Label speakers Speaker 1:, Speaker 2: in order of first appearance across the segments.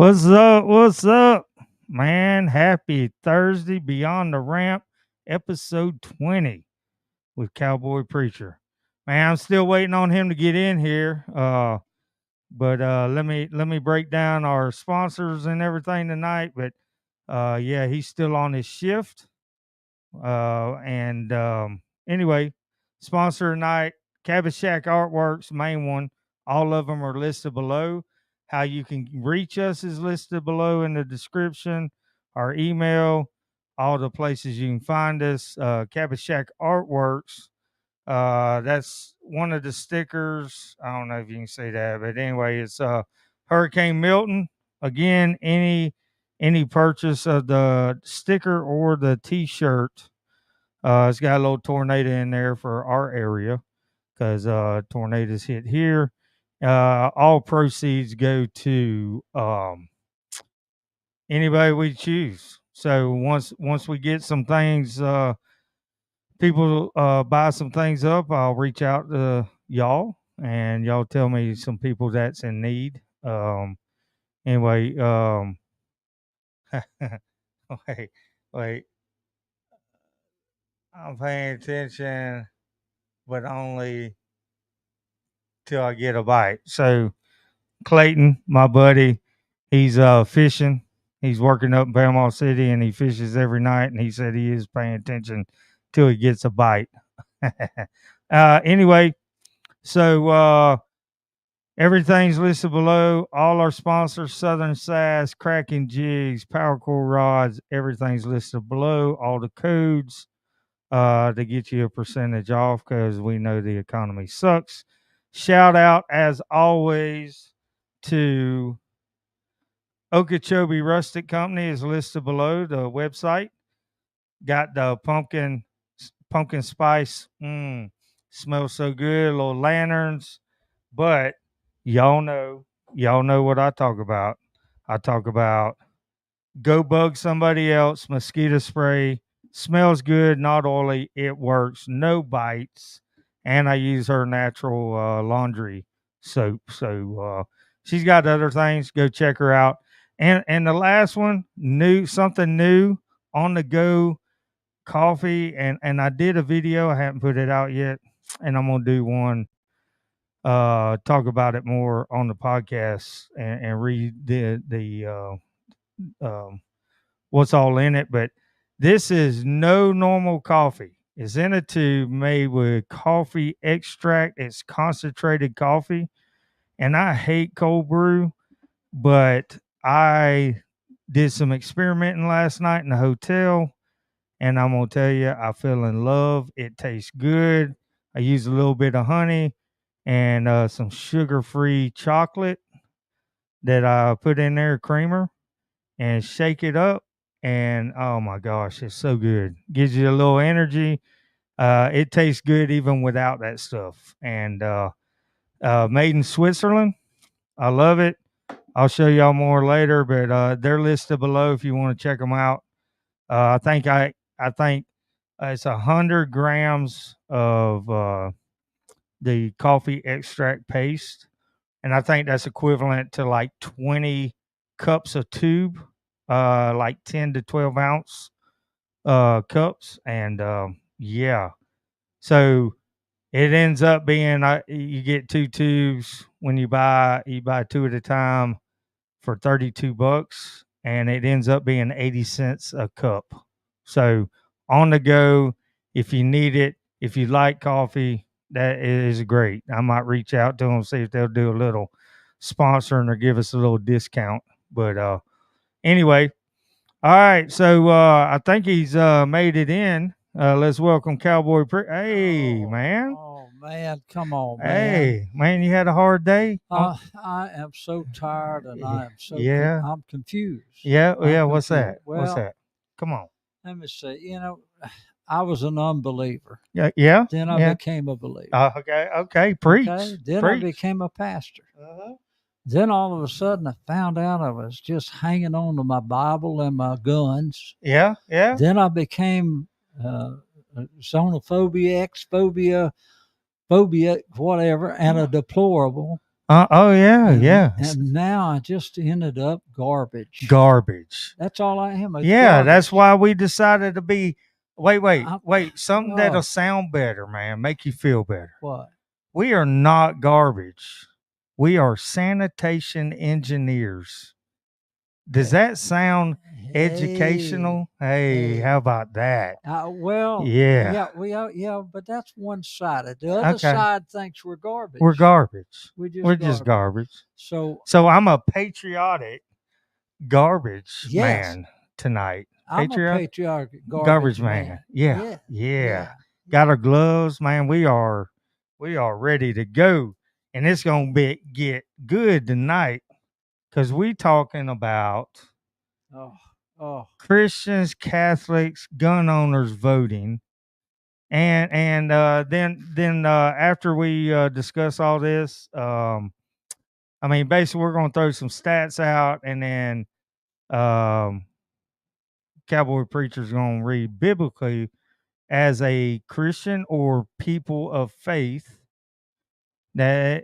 Speaker 1: What's up? What's up, man? Happy Thursday, Beyond the Ramp, episode 20 with Cowboy Preacher. Man, I'm still waiting on him to get in here. But let me break down our sponsors and everything tonight. But yeah, he's still on his shift. And anyway, sponsor tonight, Cabbageshack Artworks, main one. All of them are listed below. How you can reach us is listed below in the description. Our email, all the places you can find us. Cabbageshack Artworks. That's one of the stickers. I don't know if you can say that, but anyway, it's Hurricane Milton. Again, any purchase of the sticker or the T-shirt, it's got a little tornado in there for our area because tornadoes hit here. All proceeds go to anybody we choose. So once we get some things, people buy some things up, I'll reach out to y'all and y'all tell me some people that's in need. Anyway, wait, wait. I'm paying attention, but only till I get a bite. So Clayton, my buddy, he's fishing. He's working up in Panama City and he fishes every night. And he said he is paying attention till he gets a bite. Anyway, so everything's listed below. All our sponsors, Southern Sass, Kraken Jigz, Powercore Rods, everything's listed below. All the codes to get you a percentage off because we know the economy sucks. Shout out, as always, to Okeechobee Rustic Company is listed below the website. Got the pumpkin spice. Smells so good. Little lanterns. But y'all know what I talk about. I talk about go bug somebody else, mosquito spray. Smells good, not oily. It works. No bites. And I use her natural laundry soap. So she's got other things. Go check her out. And the last one, something new, on the go coffee. And I did a video. I haven't put it out yet. And I'm gonna do one talk about it more on the podcast and read the what's all in it. But this is no normal coffee. It's in a tube made with coffee extract. It's concentrated coffee. And I hate cold brew, but I did some experimenting last night in the hotel. And I'm going to tell you, I fell in love. It tastes good. I use a little bit of honey and some sugar-free chocolate that I put in there, creamer, and shake it up. And oh my gosh, it's so good. Gives you a little energy. It tastes good even without that stuff. And made in Switzerland. I love it. I'll show y'all more later, but they're listed below if you want to check them out. I think it's 100 grams of the coffee extract paste, and I think that's equivalent to like 20 cups of tube, like 10 to 12 ounce cups. And yeah, so it ends up being you get 2 tubes when you buy two at a time for $32, and it ends up being 80 cents a cup. So on the go, if you need it, if you like coffee, that is great. I might reach out to them, see if they'll do a little sponsoring or give us a little discount. But anyway, all right. So I think he's made it in. Let's welcome Cowboy. Hey, man.
Speaker 2: Oh, man. Come on, man.
Speaker 1: Hey, man, you had a hard day?
Speaker 2: I am so tired and I am so I'm confused.
Speaker 1: Yeah.
Speaker 2: I'm
Speaker 1: yeah. What's
Speaker 2: confused.
Speaker 1: that?
Speaker 2: Well,
Speaker 1: What's that? Come on.
Speaker 2: let me see. I was an unbeliever.
Speaker 1: Yeah. Yeah.
Speaker 2: Then I became a believer.
Speaker 1: Okay. Preach.
Speaker 2: Okay? Then
Speaker 1: Preach.
Speaker 2: I became a pastor.
Speaker 1: Uh-huh.
Speaker 2: Then all of a sudden I found out I was just hanging on to my Bible and my guns.
Speaker 1: Yeah. Yeah.
Speaker 2: Then I became xenophobia, phobia, whatever, and a deplorable.
Speaker 1: Oh yeah, yeah.
Speaker 2: And now I just ended up garbage.
Speaker 1: Garbage.
Speaker 2: That's all I am.
Speaker 1: Yeah,
Speaker 2: Garbage.
Speaker 1: that's why we decided to be. Wait. Something
Speaker 2: Oh.
Speaker 1: that'll sound better, man. Make you feel better.
Speaker 2: What?
Speaker 1: We are not garbage. We are sanitation engineers. Does that sound educational? Hey, how about that?
Speaker 2: Well,
Speaker 1: Yeah.
Speaker 2: yeah, but that's one sided. The other
Speaker 1: Okay.
Speaker 2: side thinks we're garbage.
Speaker 1: We're garbage.
Speaker 2: We're just
Speaker 1: garbage.
Speaker 2: So
Speaker 1: I'm a patriotic garbage
Speaker 2: yes,
Speaker 1: man tonight.
Speaker 2: I'm a patriotic
Speaker 1: Garbage man. Yeah. Got our gloves, man. We are ready to go. And it's gonna get good tonight because we talking about
Speaker 2: Oh.
Speaker 1: Christians, Catholics, gun owners voting. And then after we discuss all this, I mean, basically, we're going to throw some stats out, and then Cowboy Preacher's going to read biblically as a Christian or people of faith that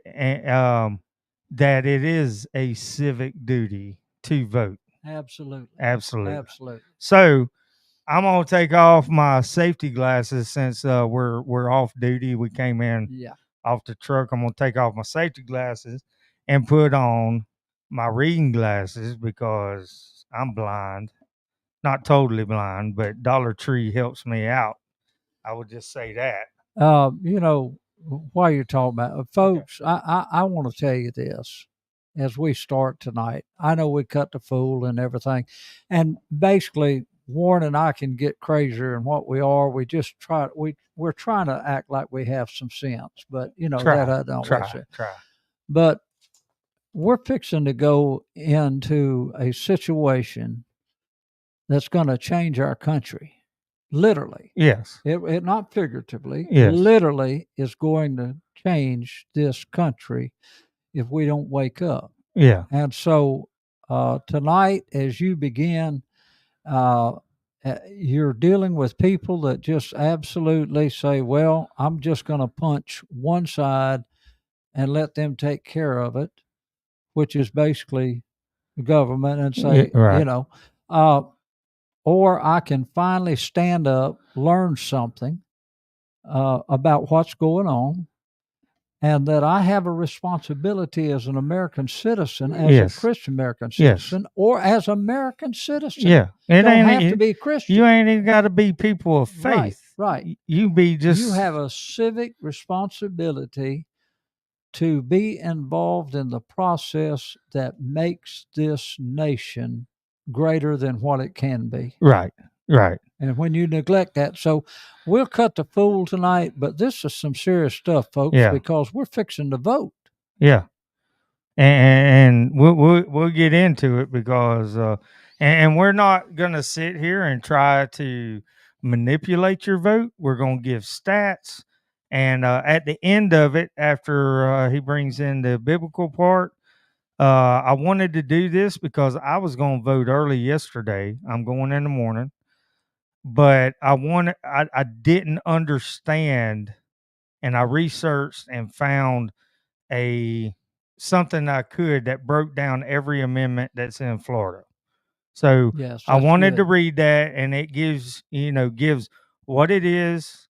Speaker 1: that it is a civic duty to vote.
Speaker 2: Absolutely.
Speaker 1: So I'm gonna take off my safety glasses since we're off duty. We came in off the truck. I'm gonna take off my safety glasses and put on my reading glasses because I'm blind. Not totally blind, but Dollar Tree helps me out. I would just say that.
Speaker 2: While you're talking about folks, I want to tell you this as we start tonight. I know we cut the fool and everything, and basically Warren and I can get crazier than what we are. We just we're trying to act like we have some sense, but that I don't
Speaker 1: try.
Speaker 2: But we're fixing to go into a situation that's going to change our country. Literally.
Speaker 1: Yes.
Speaker 2: It not figuratively.
Speaker 1: Yes.
Speaker 2: Literally is going to change this country if we don't wake up.
Speaker 1: Yeah.
Speaker 2: And so tonight, as you begin, you're dealing with people that just absolutely say, well, I'm just going to punch one side and let them take care of it, which is basically the government, and say, or I can finally stand up, learn something about what's going on, and that I have a responsibility as an American citizen, as a Christian American citizen, or as American citizen.
Speaker 1: Yeah,
Speaker 2: it don't have to be Christian.
Speaker 1: You ain't even got to be people of faith.
Speaker 2: Right.
Speaker 1: You
Speaker 2: have a civic responsibility to be involved in the process that makes this nation greater than what it can be.
Speaker 1: Right.
Speaker 2: And when you neglect that, so we'll cut the fool tonight, but this is some serious stuff, folks, because we're fixing to vote.
Speaker 1: Yeah, and we'll get into it because and we're not gonna sit here and try to manipulate your vote. We're gonna give stats, and at the end of it, after he brings in the biblical part. I wanted to do this because I was going to vote early yesterday. I'm going in the morning, but I didn't understand, and I researched and found something I could that broke down every amendment that's in Florida. So I wanted to read that, and it gives what it is,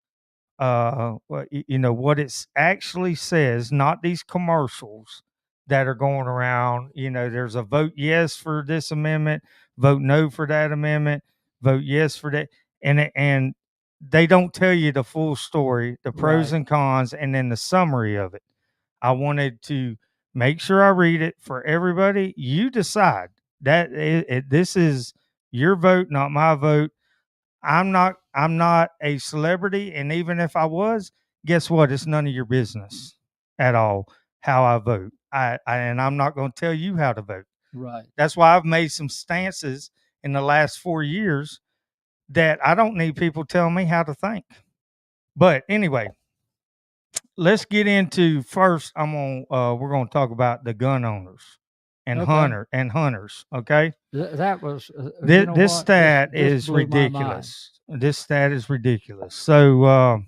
Speaker 1: what it actually says, not these commercials that are going around. There's a vote yes for this amendment, vote no for that amendment, vote yes for that, and they don't tell you the full story, the pros and cons, and then the summary of it. I wanted to make sure I read it for everybody. You decide that this is your vote, not my vote. I'm not a celebrity, and even if I was, guess what? It's none of your business at all how I vote. And I'm not going to tell you how to vote.
Speaker 2: Right.
Speaker 1: That's why I've made some stances in the last 4 years that I don't need people telling me how to think. But anyway, let's get into first. We're gonna talk about the gun owners and hunters. Okay.
Speaker 2: That was
Speaker 1: this stat is ridiculous. This stat is ridiculous. So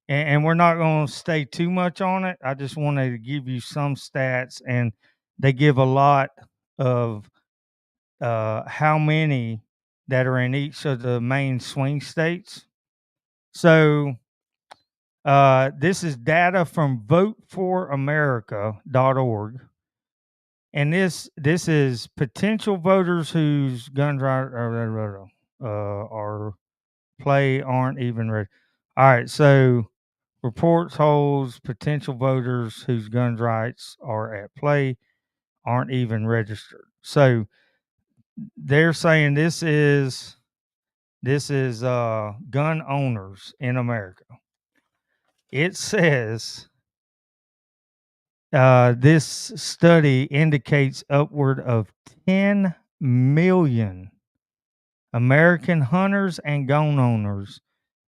Speaker 1: and we're not going to stay too much on it. I just wanted to give you some stats, and they give a lot of how many that are in each of the main swing states. So this is data from voteforamerica.org. And this is potential voters whose gun rights are play aren't even ready. All right, so reports holds potential voters whose gun rights are at play aren't even registered. So they're saying this is gun owners in America. It says this study indicates upward of 10 million American hunters and gun owners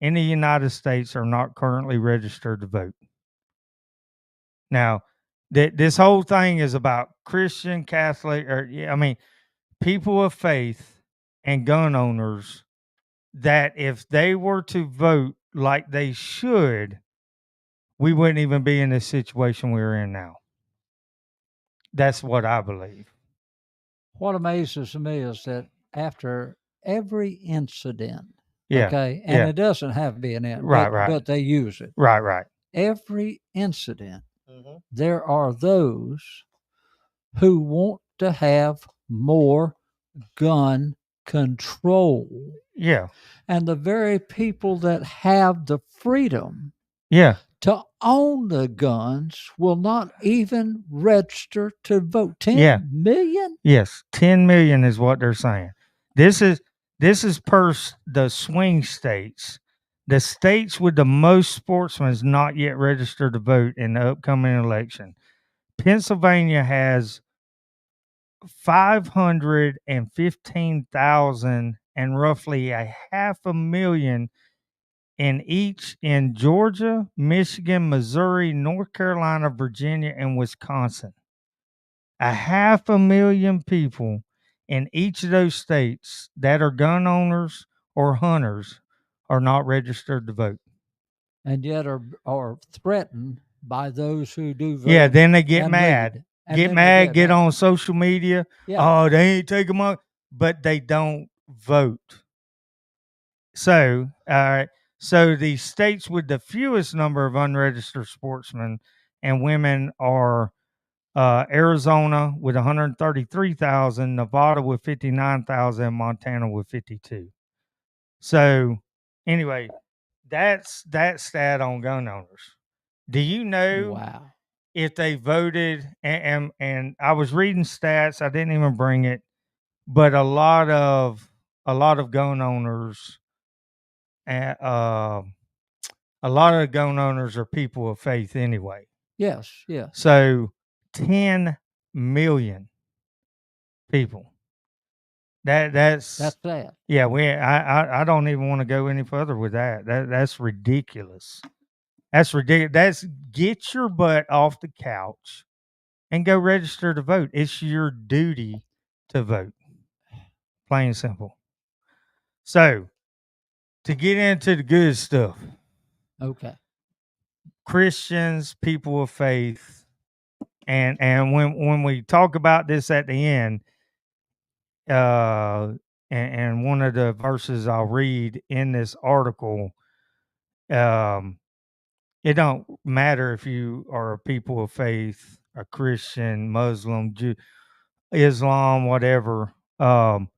Speaker 1: in the United States are not currently registered to vote. Now, this whole thing is about Christian, Catholic, people of faith and gun owners that if they were to vote like they should, we wouldn't even be in this situation we're in now. That's what I believe.
Speaker 2: What amazes me is that after every incident,
Speaker 1: Yeah.
Speaker 2: okay, and it doesn't have to be an incident, but they use it.
Speaker 1: Right.
Speaker 2: Every incident, there are those who want to have more gun control.
Speaker 1: Yeah.
Speaker 2: And the very people that have the freedom to own the guns will not even register to vote. 10 million?
Speaker 1: Yes, 10 million is what they're saying. This is per the swing states. The states with the most sportsmen is not yet registered to vote in the upcoming election. Pennsylvania has 515,000 and roughly 500,000 in each in Georgia, Michigan, Missouri, North Carolina, Virginia, and Wisconsin. 500,000 people in each of those states that are gun owners or hunters are not registered to vote.
Speaker 2: And yet are threatened by those who do vote.
Speaker 1: Yeah, then they get mad. Get on social media. Yeah. Oh, they ain't taking my, but they don't vote. So, so the states with the fewest number of unregistered sportsmen and women are Arizona with 133,000, Nevada with 59,000, Montana with 52. So, anyway, that's that stat on gun owners. Do you know if they voted? And I was reading stats. I didn't even bring it, but a lot of gun owners, a lot of gun owners are people of faith anyway.
Speaker 2: Yes.
Speaker 1: So 10 million people. That's
Speaker 2: sad.
Speaker 1: Yeah, I don't even want to go any further with that. That's ridiculous. That's ridiculous. That's get your butt off the couch and go register to vote. It's your duty to vote. Plain and simple. So, to get into the good stuff.
Speaker 2: Okay. Christians,
Speaker 1: people of faith, and when we talk about this at the end, and one of the verses I'll read in this article, it don't matter if you are a people of faith, a Christian, Muslim, Jew, Islam, whatever. The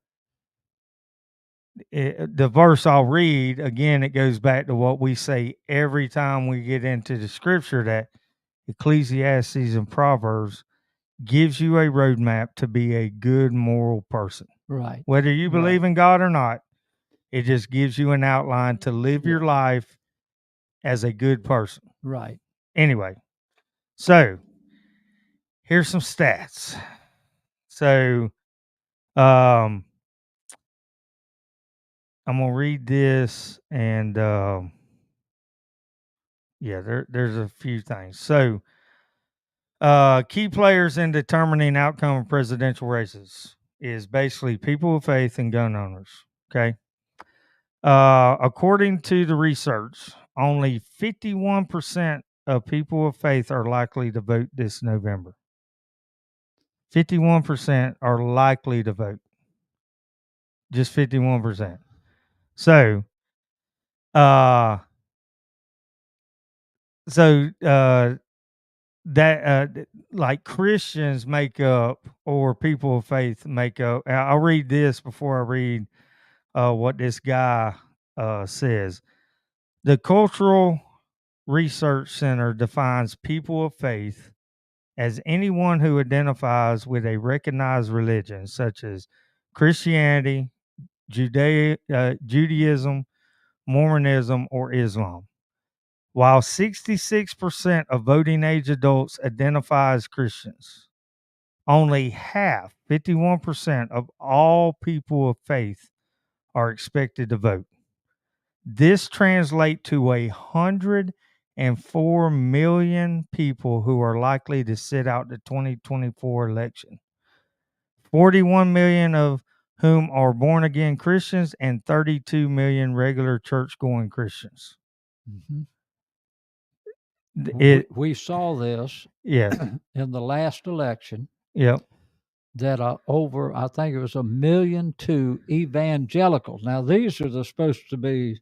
Speaker 1: verse I'll read again, it goes back to what we say every time we get into the scripture, that Ecclesiastes and Proverbs gives you a roadmap to be a good moral person.
Speaker 2: Right.
Speaker 1: Whether you believe in God or not, it just gives you an outline to live your life as a good person.
Speaker 2: Right.
Speaker 1: Anyway, so here's some stats. So, I'm gonna read this, and there's a few things. So, key players in determining outcome of presidential races is basically people of faith and gun owners. Okay. According to the research, only 51% of people of faith are likely to vote this November. 51% are likely to vote. Just 51%. So, that like Christians make up, or people of faith make up. I'll read this before I read what this guy says. The Cultural Research Center defines people of faith as anyone who identifies with a recognized religion, such as Christianity, Judaism, Mormonism, or Islam. While 66% of voting age adults identify as Christians, only half, 51% of all people of faith are expected to vote. This translates to 104 million people who are likely to sit out the 2024 election. 41 million of whom are born again Christians and 32 million regular church going Christians.
Speaker 2: Mm-hmm. We saw this
Speaker 1: yes.
Speaker 2: in the last election.
Speaker 1: Yep.
Speaker 2: That over, I think it was 1.2 million evangelicals. Now, these are supposed to be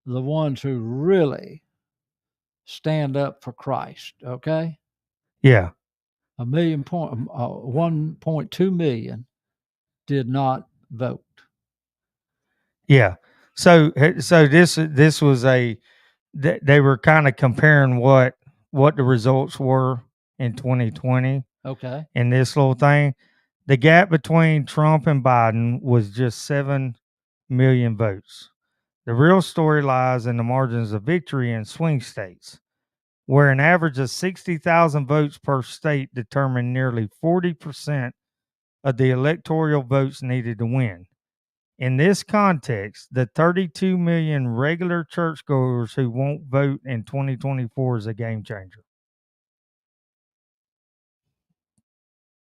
Speaker 2: the ones who really stand up for Christ, okay?
Speaker 1: Yeah.
Speaker 2: 1.2 million did not vote.
Speaker 1: Yeah. So this was they were kind of comparing what the results were in 2020.
Speaker 2: Okay.
Speaker 1: In this little thing, the gap between Trump and Biden was just 7 million votes. The real story lies in the margins of victory in swing states, where an average of 60,000 votes per state determined nearly 40% of the electoral votes needed to win. In this context, the 32 million regular churchgoers who won't vote in 2024 is a game changer.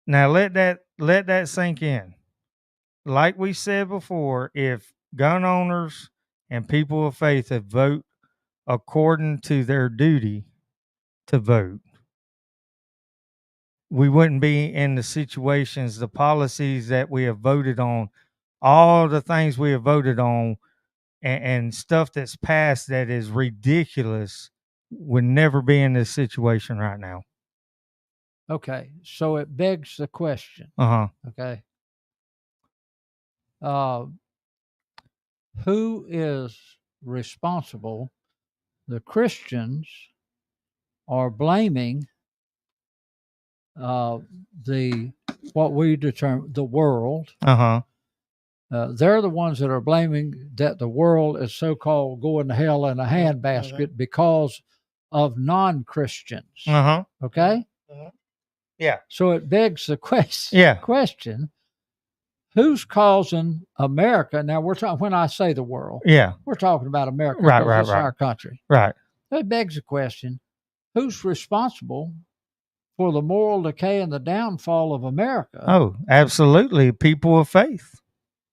Speaker 1: Now let that sink in. Like we said before, if gun owners and people of faith have vote according to their duty to vote, we wouldn't be in the situations, the policies that we have voted on, all the things we have voted on, and stuff that's passed that is ridiculous would never be in this situation right now.
Speaker 2: Okay, so it begs the question. Okay. Who is responsible? The Christians are blaming what we determine the world. They're the ones that are blaming that the world is so-called going to hell in a handbasket because of non-Christians. Okay?
Speaker 1: Yeah.
Speaker 2: So it begs the question, who's causing America? Now we're talking, when I say the world, we're talking about America, because it's our country.
Speaker 1: Right.
Speaker 2: It begs the question, who's responsible for the moral decay and the downfall of America?
Speaker 1: Oh, absolutely. People of faith.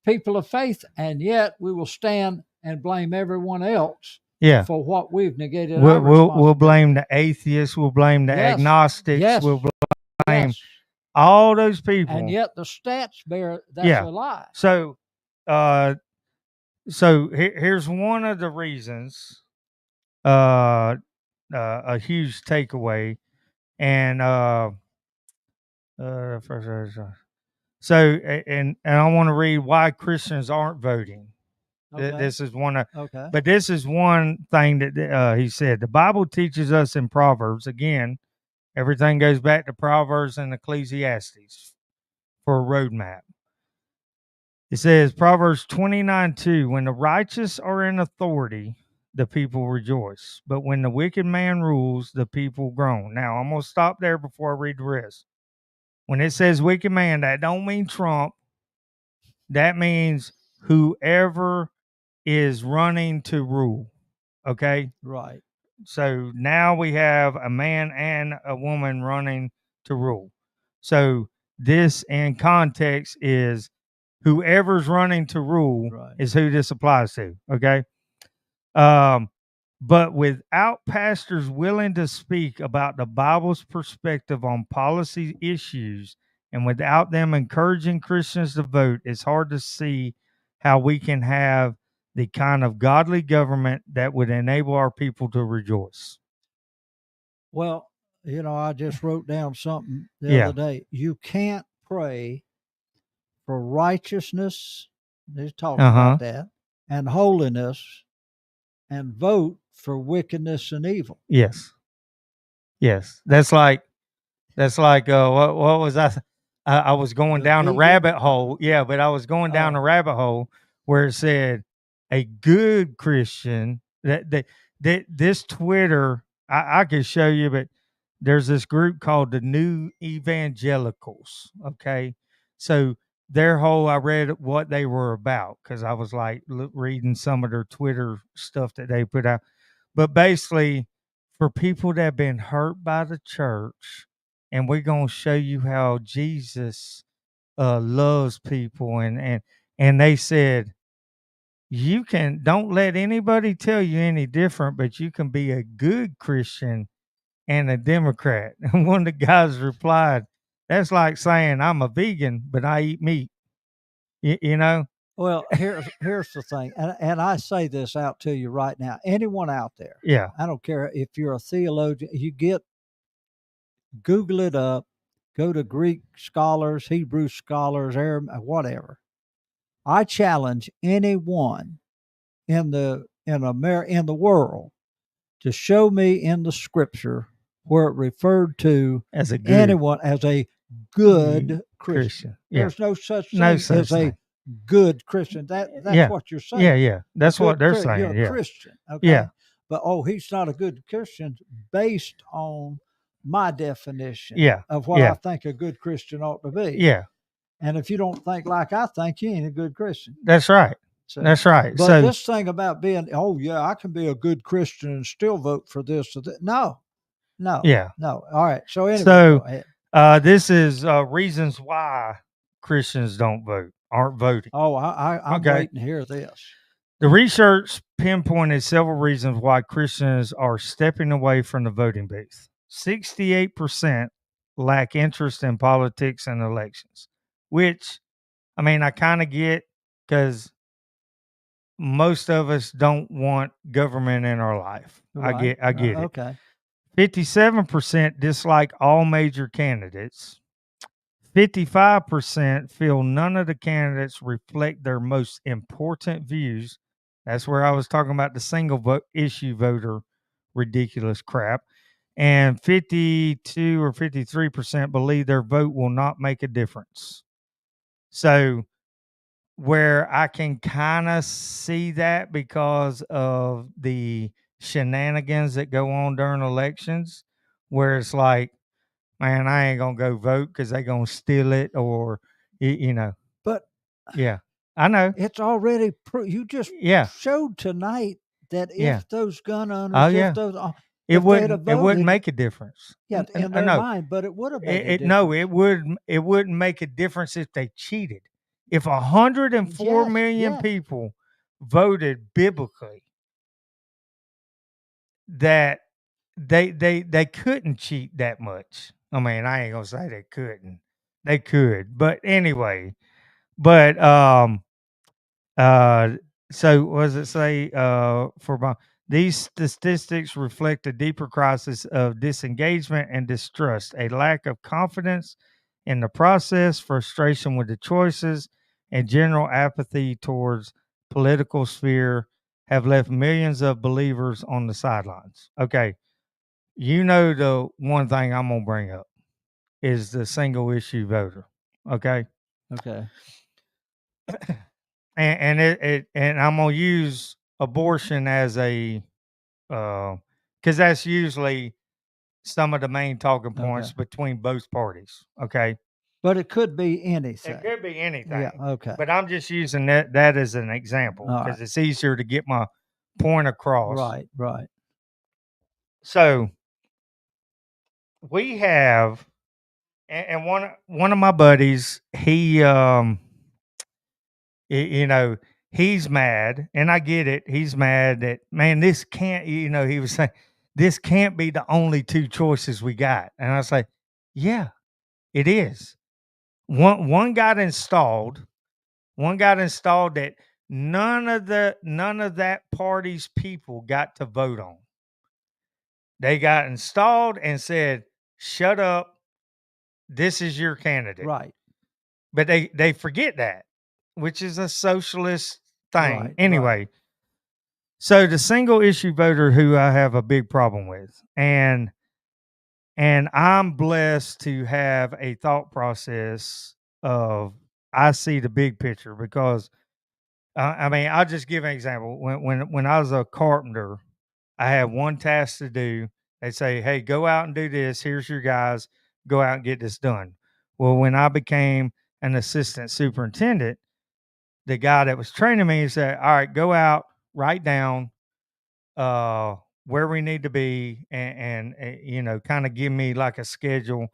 Speaker 2: People of faith, and yet we will stand and blame everyone else for what we've negated.
Speaker 1: We'll blame the atheists. We'll blame the agnostics. We'll blame all those people.
Speaker 2: And yet the stats bear that's a lie.
Speaker 1: So, here's one of the reasons. A huge takeaway, and so and I want to read why Christians aren't voting. Okay. This is one of, but this is one thing that he said. The Bible teaches us in Proverbs, again, everything goes back to Proverbs and Ecclesiastes for a roadmap. It says, Proverbs 29:2, when the righteous are in authority, the people rejoice. But when the wicked man rules, the people groan. Now, I'm going to stop there before I read the rest. When it says wicked man, that don't mean Trump. That means whoever is running to rule. Okay?
Speaker 2: Right.
Speaker 1: So now we have a man and a woman running to rule. So this in context is whoever's running to rule is who this applies to. Okay? But without pastors willing to speak about the Bible's perspective on policy issues, and without them encouraging Christians to vote, it's hard to see how we can have the kind of godly government that would enable our people to rejoice.
Speaker 2: Well, I just wrote down something the
Speaker 1: Yeah.
Speaker 2: other day. You can't pray for righteousness, they talk about that, and holiness, and vote for wickedness and evil.
Speaker 1: Yes. Yes. That's like what was I was going
Speaker 2: The
Speaker 1: down a
Speaker 2: vegan-
Speaker 1: rabbit hole. Yeah, but I was going down
Speaker 2: Oh.
Speaker 1: a rabbit hole where it said a good Christian that this Twitter I could show you, but there's this group called the New Evangelicals. Okay. So their whole I read what they were about because I was like reading some of their Twitter stuff that they put out. But basically, for people that have been hurt by the church, and we're gonna show you how Jesus loves people, and they said you can don't let anybody tell you any different, but you can be a good Christian and a Democrat. And one of the guys replied, "That's like saying I'm a vegan, but I eat meat." You know?
Speaker 2: Well, here's the thing, and I say this out to you right now. Anyone out there,
Speaker 1: Yeah.
Speaker 2: I don't care if you're a theologian, Google it up, go to Greek scholars, Hebrew scholars, Arab, whatever. I challenge anyone in the world to show me in the scripture where it referred to
Speaker 1: As a good
Speaker 2: anyone as a good Christian.
Speaker 1: Yeah.
Speaker 2: There's no such thing
Speaker 1: No such
Speaker 2: as a
Speaker 1: thing.
Speaker 2: good Christian. That's
Speaker 1: Yeah.
Speaker 2: what you're saying.
Speaker 1: Yeah, yeah. That's what they're saying.
Speaker 2: You're a
Speaker 1: Yeah.
Speaker 2: Christian, okay?
Speaker 1: Yeah.
Speaker 2: But he's not a good Christian based on my definition
Speaker 1: Yeah.
Speaker 2: of what I think a good Christian ought to be.
Speaker 1: Yeah.
Speaker 2: And if you don't think like I think, you ain't a good Christian.
Speaker 1: That's right.
Speaker 2: So,
Speaker 1: That's right.
Speaker 2: But
Speaker 1: So
Speaker 2: this thing about being, I can be a good Christian and still vote for this or that. No.
Speaker 1: yeah.
Speaker 2: No. All right. So anyway,
Speaker 1: So
Speaker 2: go ahead.
Speaker 1: This is reasons why Christians aren't voting.
Speaker 2: Oh, I'm
Speaker 1: Okay.
Speaker 2: waiting to hear this.
Speaker 1: The research pinpointed several reasons why Christians are stepping away from the voting booth. 68% lack interest in politics and elections, which, I mean, I kind of get because most of us don't want government in our life.
Speaker 2: Right.
Speaker 1: I get it.
Speaker 2: Okay.
Speaker 1: 57% dislike all major candidates. 55% feel none of the candidates reflect their most important views. That's where I was talking about the single issue voter ridiculous crap. And 52 or 53% believe their vote will not make a difference. So, where I can kind of see that because of the shenanigans that go on during elections, where it's like, man, I ain't gonna go vote because they gonna steal it, or you know.
Speaker 2: But
Speaker 1: Yeah, I know.
Speaker 2: it's already you just showed tonight that if those gun owners, if those
Speaker 1: it
Speaker 2: if
Speaker 1: wouldn't make a difference.
Speaker 2: Yeah, in their mind, but it would have made a difference.
Speaker 1: No, it wouldn't make a difference if they cheated. If 104 million people voted biblically, that they couldn't cheat that much. I mean, I ain't gonna say they couldn't. They could, but anyway. But so what does it say? These statistics reflect a deeper crisis of disengagement and distrust, a lack of confidence in the process, frustration with the choices, and general apathy towards political sphere have left millions of believers on the sidelines. Okay, the one thing I'm gonna bring up is the single issue voter. Okay.
Speaker 2: Okay.
Speaker 1: And I'm gonna use abortion as a because that's usually some of the main talking points between both parties. Okay,
Speaker 2: but it could be anything.
Speaker 1: It could be anything.
Speaker 2: Yeah. Okay.
Speaker 1: But I'm just using that as an example because it's easier to get my point across.
Speaker 2: Right. Right.
Speaker 1: So we have, and one of my buddies, he he's mad, and I get it. He's mad that, man, this can't, he was saying, this can't be the only two choices we got. And I was like, yeah, it is. One got installed. One got installed that none of that party's people got to vote on. They got installed and said, shut up. This is your candidate.
Speaker 2: Right.
Speaker 1: But they forget that, which is a socialist thing.
Speaker 2: Right,
Speaker 1: Anyway,
Speaker 2: right.
Speaker 1: so the single issue voter who I have a big problem with, and I'm blessed to have a thought process of I see the big picture because I mean, I'll just give an example. When I was a carpenter, I had one task to do. They say, "Hey, go out and do this. Here's your guys. Go out and get this done." Well, when I became an assistant superintendent, the guy that was training me said, "All right, go out, write down where we need to be, and kind of give me like a schedule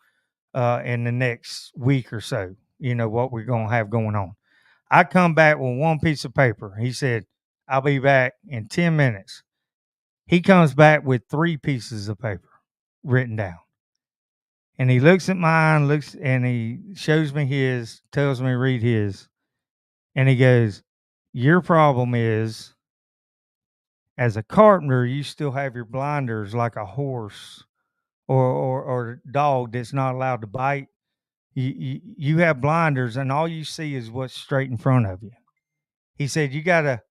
Speaker 1: in the next week or so. What we're gonna have going on." I come back with one piece of paper. He said, "I'll be back in 10 minutes." He comes back with 3 pieces of paper written down. And he looks at mine, looks, and he shows me his, tells me to read his. And he goes, "Your problem is, as a carpenter, you still have your blinders like a horse or a dog that's not allowed to bite. You have blinders, and all you see is what's straight in front of you." He said, "You got to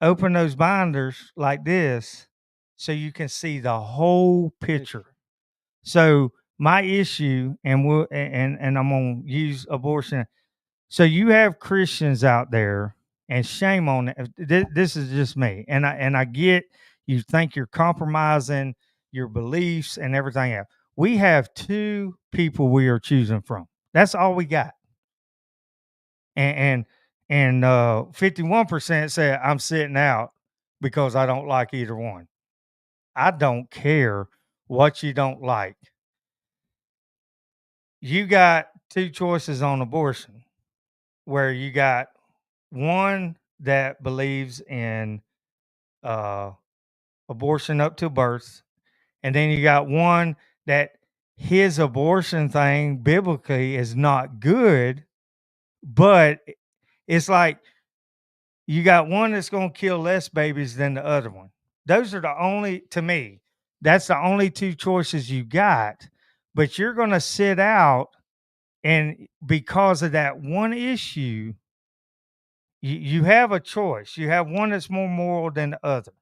Speaker 1: open those binders like this so you can see the whole picture." So my issue, and I'm gonna use abortion. So you have Christians out there, and shame on it. This is just me, and I get you think you're compromising your beliefs and everything else. We have 2 people we are choosing from. That's all we got. And 51% say I'm sitting out because I don't like either one. I don't care what you don't like. You got 2 choices on abortion, where you got one that believes in uh, abortion up to birth, and then you got one that his abortion thing biblically is not good, but it's like you got one that's going to kill less babies than the other one. Those are the only, to me, that's the only 2 choices you got. But you're going to sit out, and because of that one issue, you have a choice. You have one that's more moral than the other.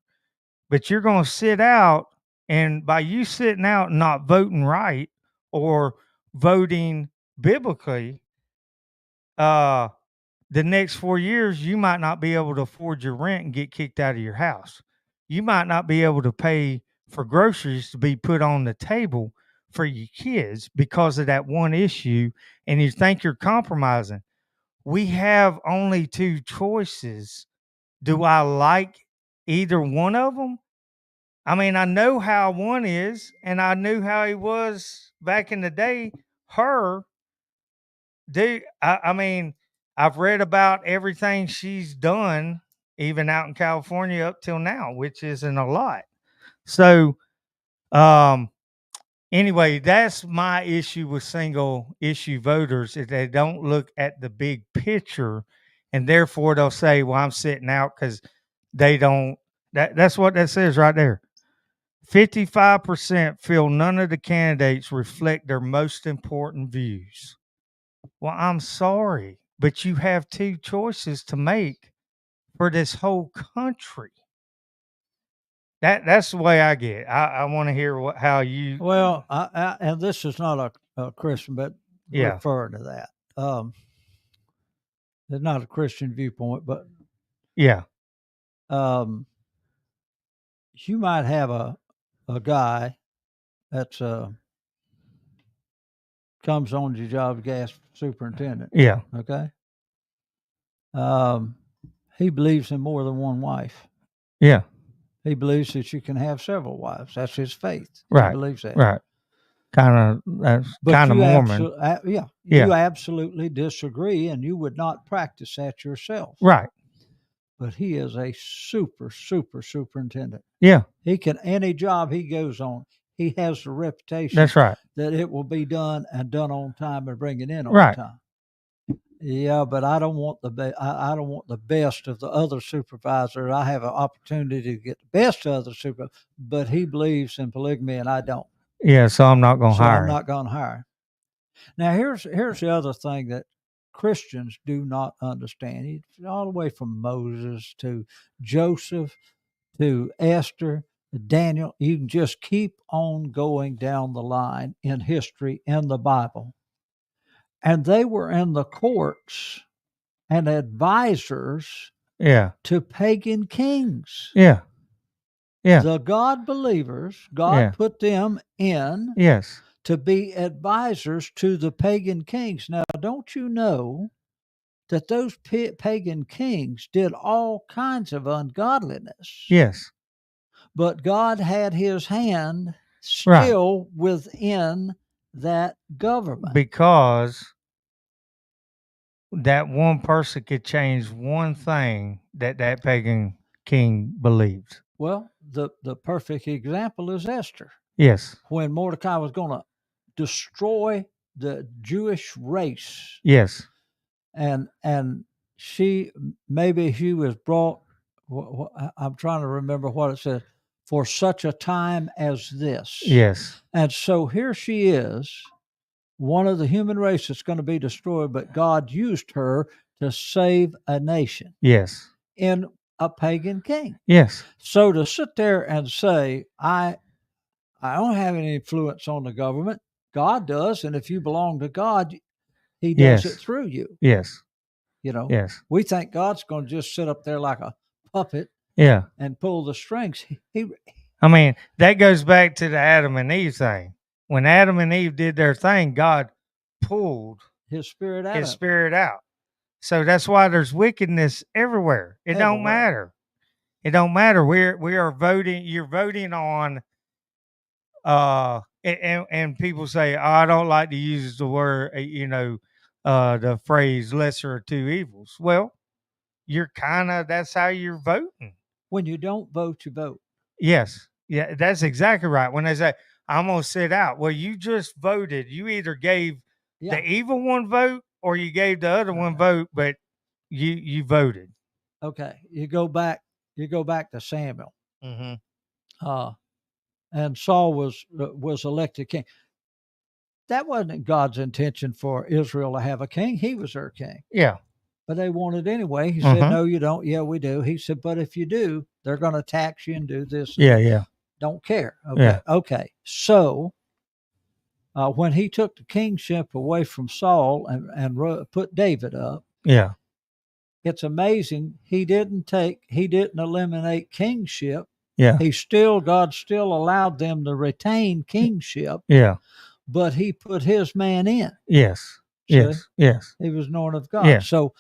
Speaker 1: But you're going to sit out, and by you sitting out and not voting right or voting biblically, the next 4 years, you might not be able to afford your rent and get kicked out of your house. You might not be able to pay for groceries to be put on the table for your kids because of that one issue, and you think you're compromising. We have only 2 choices. Do I like either one of them? I mean, I know how one is, and I knew how he was back in the day. Her, dude, I mean, I've read about everything she's done, even out in California up till now, which isn't a lot. So, um, anyway, that's my issue with single issue voters is they don't look at the big picture, and therefore they'll say, "Well, I'm sitting out because they don't." That's what that says right there. 55% feel none of the candidates reflect their most important views. Well, I'm sorry, but you have 2 choices to make for this whole country. That's the way I get it. I want to hear how you.
Speaker 2: Well, and this is not a Christian, but
Speaker 1: Yeah.
Speaker 2: referring to that. It's not a Christian viewpoint, but
Speaker 1: Yeah.
Speaker 2: You might have a guy that's comes on your job as gas superintendent.
Speaker 1: Yeah.
Speaker 2: Okay. He believes in more than one wife.
Speaker 1: Yeah.
Speaker 2: He believes that you can have several wives. That's his faith.
Speaker 1: Right.
Speaker 2: He believes that.
Speaker 1: Right. That's kind of Mormon.
Speaker 2: Yeah.
Speaker 1: Yeah.
Speaker 2: You absolutely disagree, and you would not practice that yourself.
Speaker 1: Right.
Speaker 2: but he is a superintendent.
Speaker 1: Yeah,
Speaker 2: He can, any job he goes on, he has the reputation
Speaker 1: that's right.
Speaker 2: that it will be done and done on time and bring it in on
Speaker 1: Right.
Speaker 2: time. Yeah, but I don't want I don't want the best of the other supervisors. I have an opportunity to get the best of the supervisors, but he believes in polygamy and I don't.
Speaker 1: Yeah, so I'm not going to
Speaker 2: So
Speaker 1: hire
Speaker 2: I'm
Speaker 1: him.
Speaker 2: not going to hire. Now here's the other thing that Christians do not understand. All the way from Moses to Joseph to Esther, Daniel, you can just keep on going down the line in history in the Bible. And they were in the courts and advisors
Speaker 1: Yeah,
Speaker 2: to pagan kings.
Speaker 1: yeah, yeah,
Speaker 2: The God believers, God
Speaker 1: yeah.
Speaker 2: put them in
Speaker 1: Yes,
Speaker 2: to be advisors to the pagan kings. Now, don't you know that those pagan kings did all kinds of ungodliness?
Speaker 1: yes,
Speaker 2: But God had his hand
Speaker 1: right.
Speaker 2: still within that government.
Speaker 1: Because that one person could change one thing that that pagan king believes.
Speaker 2: Well, the perfect example is Esther.
Speaker 1: Yes,
Speaker 2: When Mordecai was going to destroy the Jewish race,
Speaker 1: yes,
Speaker 2: and she was brought. I'm trying to remember what it says, for such a time as this.
Speaker 1: yes,
Speaker 2: And so here she is, one of the human race that's going to be destroyed, but God used her to save a nation
Speaker 1: yes,
Speaker 2: in a pagan king.
Speaker 1: yes,
Speaker 2: So to sit there and say, I don't have any influence on the government, God does, and if you belong to God, he does it
Speaker 1: yes,
Speaker 2: through you.
Speaker 1: yes,
Speaker 2: You know,
Speaker 1: yes,
Speaker 2: we think God's going to just sit up there like a puppet
Speaker 1: yeah.
Speaker 2: and pull the strings.
Speaker 1: I mean, that goes back to the Adam and Eve thing. When Adam and Eve did their thing, God pulled
Speaker 2: His spirit out
Speaker 1: his
Speaker 2: of
Speaker 1: spirit out. So that's why there's wickedness everywhere. It don't
Speaker 2: Everywhere.
Speaker 1: matter. It don't matter. We are voting. You're voting on. And people say, oh, I don't like to use the word. The phrase "lesser of two evils." Well, you're kind of. That's how you're voting.
Speaker 2: When you don't vote, you vote.
Speaker 1: Yes. Yeah, that's exactly right. When they say, I'm going to sit out. Well, you just voted. You either gave
Speaker 2: Yeah.
Speaker 1: the evil one vote or you gave the other one vote, but you voted.
Speaker 2: Okay. You go back to Samuel.
Speaker 1: Mm-hmm.
Speaker 2: And Saul was elected king. That wasn't God's intention for Israel to have a king. He was their king.
Speaker 1: Yeah.
Speaker 2: But they wanted anyway. He said, no, you don't. Yeah, we do. He said, but if you do, they're going to tax you and do this.
Speaker 1: Yeah, yeah.
Speaker 2: Don't care. Okay.
Speaker 1: Yeah.
Speaker 2: Okay. So when he took the kingship away from Saul and put David up,
Speaker 1: Yeah.
Speaker 2: it's amazing. He didn't eliminate kingship.
Speaker 1: Yeah.
Speaker 2: God still allowed them to retain kingship.
Speaker 1: Yeah.
Speaker 2: But he put his man in.
Speaker 1: Yes.
Speaker 2: See?
Speaker 1: Yes. Yes.
Speaker 2: He was known of God.
Speaker 1: Yeah.
Speaker 2: So,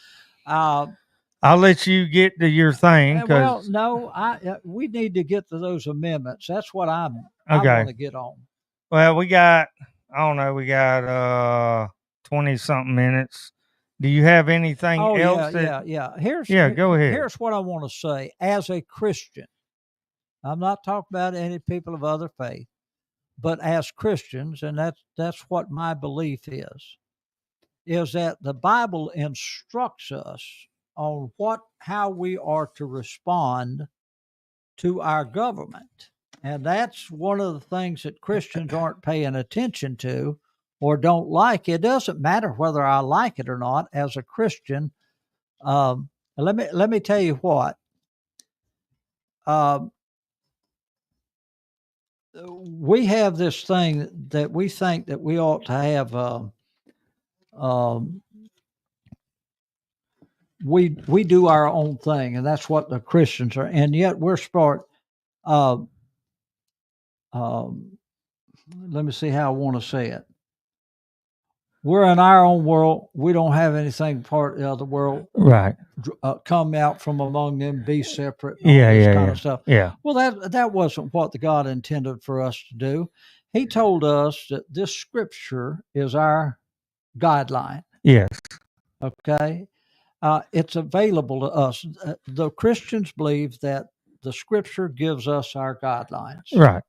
Speaker 1: I'll let you get to your thing.
Speaker 2: Well, no, we need to get to those amendments. That's what I
Speaker 1: Okay.
Speaker 2: want to get on.
Speaker 1: Well, we got 20 something minutes. Do you have anything else?
Speaker 2: Yeah.
Speaker 1: Go ahead.
Speaker 2: Here's what I want to say. As a Christian, I'm not talking about any people of other faith, but as Christians, and that's what my belief is that the Bible instructs us on how we are to respond to our government. And that's one of the things that Christians aren't paying attention to or don't like. It doesn't matter whether I like it or not as a Christian. Let me tell you what. We have this thing that we think that we ought to have. We do our own thing, and that's what the Christians are. And yet we're smart. Let me see how I want to say it. We're in our own world. We don't have anything part of the other world.
Speaker 1: Right.
Speaker 2: Come out from among them, be separate.
Speaker 1: Kind
Speaker 2: of stuff.
Speaker 1: Yeah.
Speaker 2: Well, that wasn't what the God intended for us to do. He told us that this scripture is our guideline.
Speaker 1: Yes.
Speaker 2: Okay. it's available to us. The Christians believe that the Scripture gives us our guidelines,
Speaker 1: Right.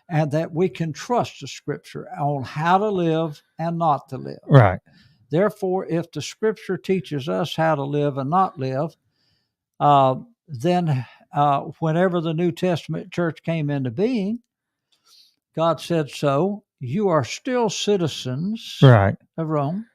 Speaker 2: and that we can trust the Scripture on how to live and not to live.
Speaker 1: Right.
Speaker 2: Therefore, if the Scripture teaches us how to live and not live, then whenever the New Testament church came into being, God said, so you are still citizens
Speaker 1: Right.
Speaker 2: of Rome,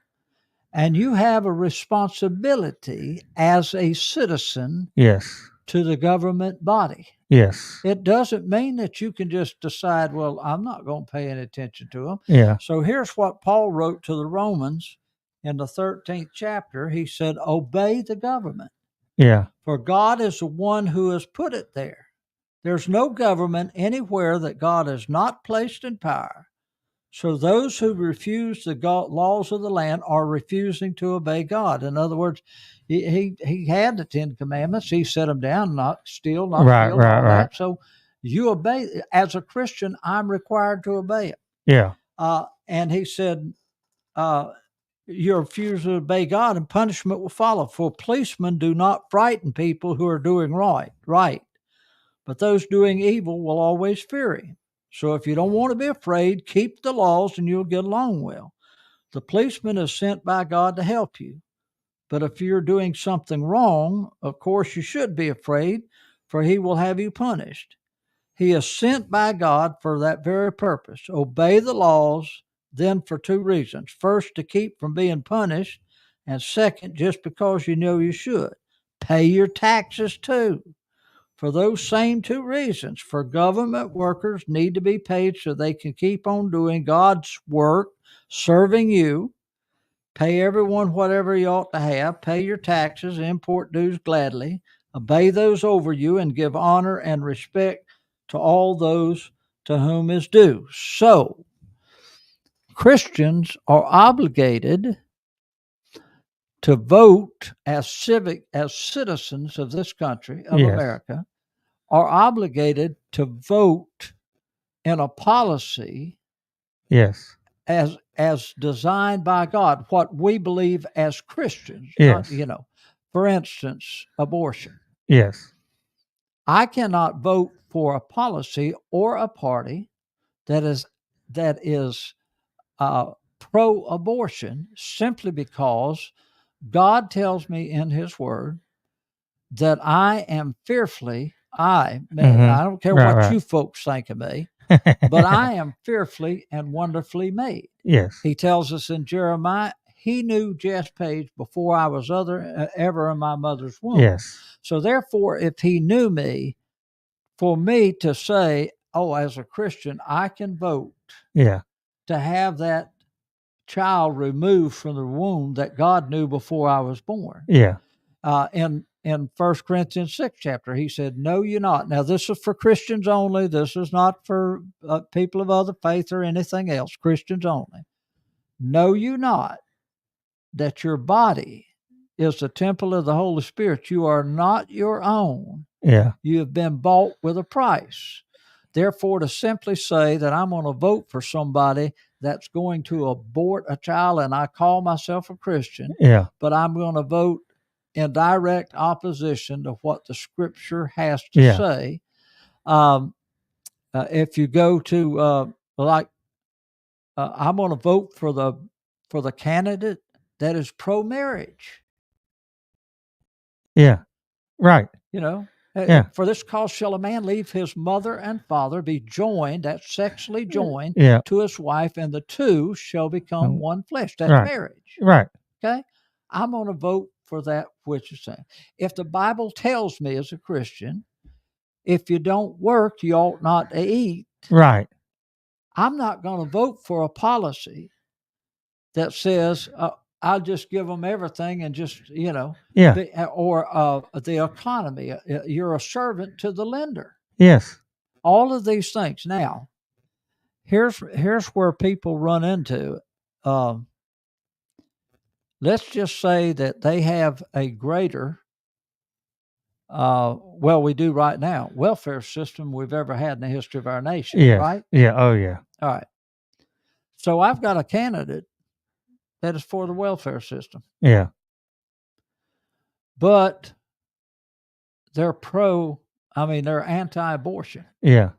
Speaker 2: and you have a responsibility as a citizen
Speaker 1: Yes.
Speaker 2: to the government body.
Speaker 1: Yes.
Speaker 2: It doesn't mean that you can just decide, well, I'm not going to pay any attention to them.
Speaker 1: Yeah.
Speaker 2: So here's what Paul wrote to the Romans in the 13th chapter. He said, obey the government.
Speaker 1: Yeah.
Speaker 2: For God is the one who has put it there. There's no government anywhere that God has not placed in power. So those who refuse the laws of the land are refusing to obey God. In other words, he had the 10 Commandments. He set them down, not steal, not kill, all that. So you obey. As a Christian, I'm required to obey it.
Speaker 1: Yeah.
Speaker 2: And he said, you refuse to obey God, and punishment will follow. For policemen do not frighten people who are doing right, but those doing evil will always fear him. So if you don't want to be afraid, keep the laws and you'll get along well. The policeman is sent by God to help you. But if you're doing something wrong, of course you should be afraid, for he will have you punished. He is sent by God for that very purpose. Obey the laws, then for 2 reasons. First, to keep from being punished, and second, just because you know you should. Pay your taxes too. For those same 2 reasons, for government workers need to be paid so they can keep on doing God's work, serving you. Pay everyone whatever you ought to have. Pay your taxes, import dues gladly. Obey those over you, and give honor and respect to all those to whom is due. So, Christians are obligated to vote as citizens of this country, of America, are obligated to vote in a policy as designed by God, what we believe as Christians.
Speaker 1: Yes.
Speaker 2: Not, for instance, abortion.
Speaker 1: Yes.
Speaker 2: I cannot vote for a policy or a party that is pro-abortion simply because God tells me in His Word that I am fearfully, I don't care what you folks think of me, but I am fearfully and wonderfully made.
Speaker 1: Yes.
Speaker 2: He tells us in Jeremiah, He knew Jess Page before I was ever in my mother's womb.
Speaker 1: Yes.
Speaker 2: So therefore, if He knew me, for me to say, oh, as a Christian, I can vote to have that child removed from the womb that God knew before I was born.
Speaker 1: Yeah.
Speaker 2: In 1 Corinthians 6 chapter, he said, know you not. Now, this is for Christians only. This is not for people of other faith or anything else. Christians only. Know you not that your body is the temple of the Holy Spirit. You are not your own.
Speaker 1: Yeah.
Speaker 2: You have been bought with a price. Therefore, to simply say that I'm going to vote for somebody that's going to abort a child, and I call myself a Christian, but I'm going to vote in direct opposition to what the Scripture has to say. If you go to I'm going to vote for the candidate that is pro-marriage.
Speaker 1: Yeah, right.
Speaker 2: For this cause shall a man leave his mother and father, be joined, that's sexually joined, to his wife, and the two shall become one flesh. That's marriage.
Speaker 1: Right.
Speaker 2: Okay? I'm going to vote for that which is saying. If the Bible tells me as a Christian, if you don't work, you ought not to eat.
Speaker 1: Right.
Speaker 2: I'm not going to vote for a policy that says, I'll just give them everything and just, or the economy. You're a servant to the lender.
Speaker 1: Yes.
Speaker 2: All of these things. Now, here's where people run into. Let's just say that they have a greater, we do right now, welfare system we've ever had in the history of our nation.
Speaker 1: Yes.
Speaker 2: Right?
Speaker 1: Yeah. Oh, yeah.
Speaker 2: All right. So I've got a candidate that is for the welfare system.
Speaker 1: Yeah.
Speaker 2: but they're they're anti-abortion.
Speaker 1: Yeah.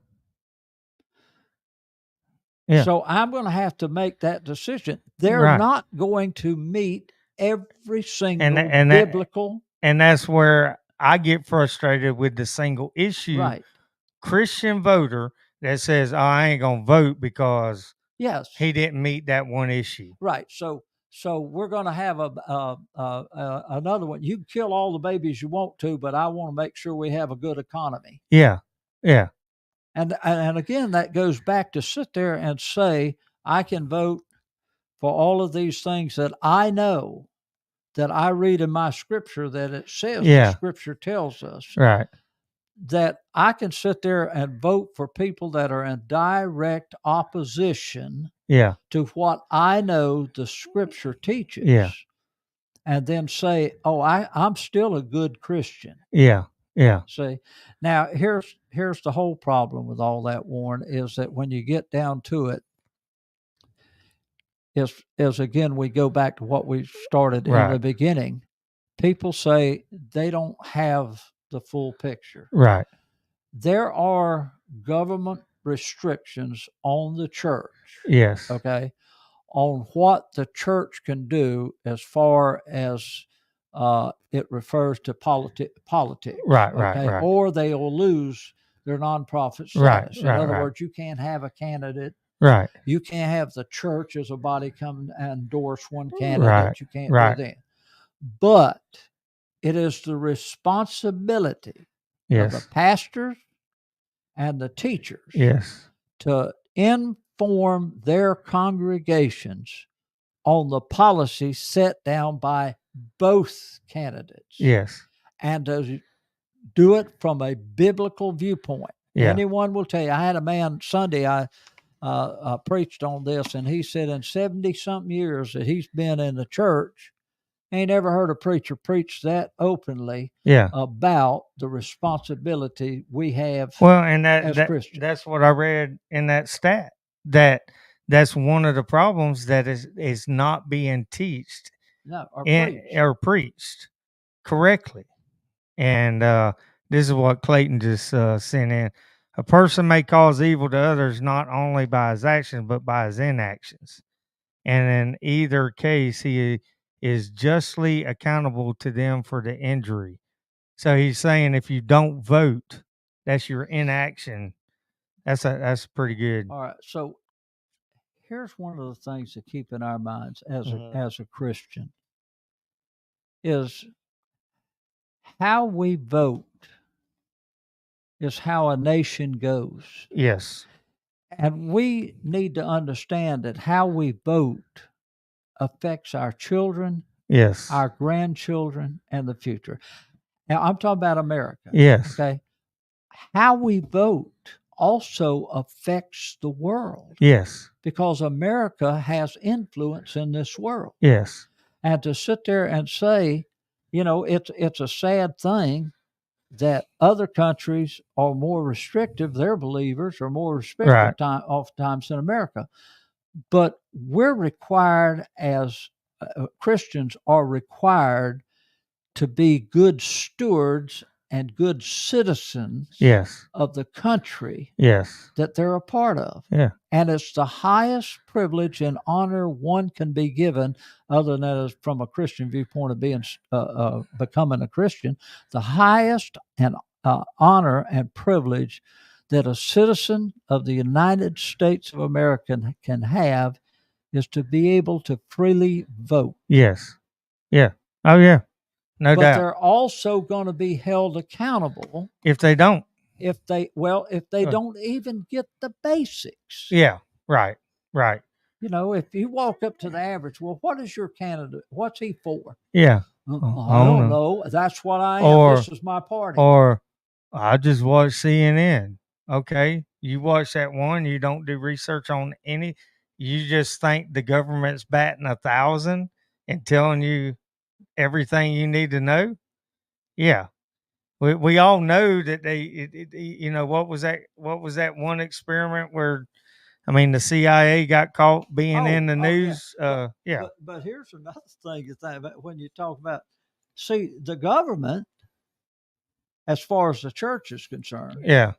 Speaker 1: Yeah.
Speaker 2: So I'm going to have to make that decision. They're
Speaker 1: Right.
Speaker 2: not going to meet every single
Speaker 1: and
Speaker 2: biblical.
Speaker 1: and that's where I get frustrated with the single issue
Speaker 2: Right.
Speaker 1: Christian voter that says, "Oh, I ain't gonna vote because
Speaker 2: Yes.
Speaker 1: he didn't meet that one issue."
Speaker 2: Right. So we're going to have another one. You can kill all the babies you want to, but I want to make sure we have a good economy.
Speaker 1: Yeah. Yeah.
Speaker 2: And again, that goes back to sit there and say, I can vote for all of these things that I know that I read in my scripture that it says the
Speaker 1: Yeah.
Speaker 2: scripture tells us
Speaker 1: Right.
Speaker 2: that I can sit there and vote for people that are in direct opposition
Speaker 1: Yeah.
Speaker 2: to what I know the scripture teaches.
Speaker 1: Yeah.
Speaker 2: And then say, oh, I'm still a good Christian.
Speaker 1: Yeah. Yeah.
Speaker 2: See, now here's the whole problem with all that, Warren, is that when you get down to it, is again, we go back to what we started in the
Speaker 1: Right.
Speaker 2: beginning. People say they don't have the full picture.
Speaker 1: Right.
Speaker 2: There are government restrictions on the church,
Speaker 1: Yes.
Speaker 2: okay, on what the church can do as far as it refers to politics.
Speaker 1: Right.
Speaker 2: Okay,
Speaker 1: Right. Right.
Speaker 2: or they will lose their nonprofit
Speaker 1: Right.
Speaker 2: status. In
Speaker 1: Right.
Speaker 2: other
Speaker 1: Right.
Speaker 2: words, you can't have a candidate.
Speaker 1: Right.
Speaker 2: You can't have the church as a body come and endorse one candidate.
Speaker 1: Right.
Speaker 2: You can't
Speaker 1: Right.
Speaker 2: do that. But it is the responsibility of the
Speaker 1: Yes.
Speaker 2: pastors and the teachers
Speaker 1: Yes.
Speaker 2: to inform their congregations on the policy set down by both candidates.
Speaker 1: Yes.
Speaker 2: And to do it from a biblical viewpoint.
Speaker 1: Yeah.
Speaker 2: Anyone will tell you. I had a man Sunday, I preached on this, and he said in 70-something years that he's been in the church, ain't ever heard a preacher preach that openly
Speaker 1: Yeah.
Speaker 2: about the responsibility we have
Speaker 1: Well, and
Speaker 2: as Christians.
Speaker 1: that's what I read in that stat. That's one of the problems that is not being teached or preached correctly. And this is what Clayton just sent in. A person may cause evil to others not only by his actions but by his inactions. And in either case, he is justly accountable to them for the injury. So he's saying if you don't vote, that's your inaction. That's pretty good.
Speaker 2: All right. So here's one of the things to keep in our minds as
Speaker 1: Mhm.
Speaker 2: as a Christian is how we vote is how a nation goes.
Speaker 1: Yes.
Speaker 2: And we need to understand that how we vote affects our children,
Speaker 1: Yes.
Speaker 2: our grandchildren, and the future. Now, I'm talking about America.
Speaker 1: Yes.
Speaker 2: Okay. How we vote also affects the world
Speaker 1: Yes.
Speaker 2: because America has influence in this world.
Speaker 1: Yes.
Speaker 2: And to sit there and say, it's a sad thing that other countries are more restrictive, their believers are more restrictive oftentimes than America. But we're required as Christians are required to be good stewards and good citizens
Speaker 1: Yes.
Speaker 2: of the country
Speaker 1: Yes.
Speaker 2: that they're a part of.
Speaker 1: Yeah.
Speaker 2: And it's the highest privilege and honor one can be given, other than from a Christian viewpoint of being becoming a Christian, the highest and honor and privilege that a citizen of the United States of America can have is to be able to freely vote.
Speaker 1: Yes. Yeah. Oh yeah. No
Speaker 2: but
Speaker 1: doubt.
Speaker 2: They're also going to be held accountable
Speaker 1: if they don't.
Speaker 2: If they don't even get the basics.
Speaker 1: Yeah. Right. Right.
Speaker 2: If you walk up to the average, well, what is your candidate? What's he for?
Speaker 1: Yeah.
Speaker 2: I don't know. That's what I am. This is my party.
Speaker 1: Or I just watch CNN. Okay. You watch that one, you don't do research on any, you just think the government's batting 1,000 and telling you everything you need to know. Yeah. We all know that what was that one experiment where, I mean, the CIA got caught being in the news.
Speaker 2: Yeah.
Speaker 1: Yeah.
Speaker 2: But here's another thing to think about when you talk about See, the government, as far as the church is concerned,
Speaker 1: Yeah.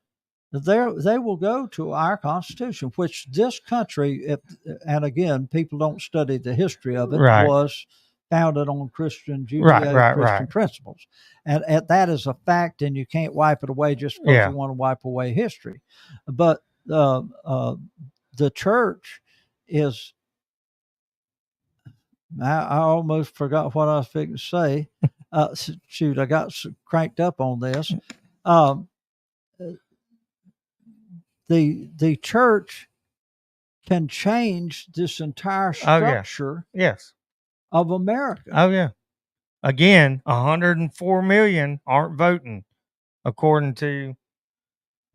Speaker 2: they will go to our Constitution, which this country, and again, people don't study the history of it,
Speaker 1: Right.
Speaker 2: was founded on Christian,
Speaker 1: Right, right,
Speaker 2: Judeo-Christian
Speaker 1: right.
Speaker 2: principles. And that is a fact, and you can't wipe it away just because
Speaker 1: Yeah.
Speaker 2: you want to wipe away history. But the church is, I almost forgot what I was fixing to say. Shoot, I got cranked up on this. The church can change this entire
Speaker 1: Oh, yeah.
Speaker 2: structure
Speaker 1: Yes.
Speaker 2: of America.
Speaker 1: Oh, yeah. Again, 104 million aren't voting, according to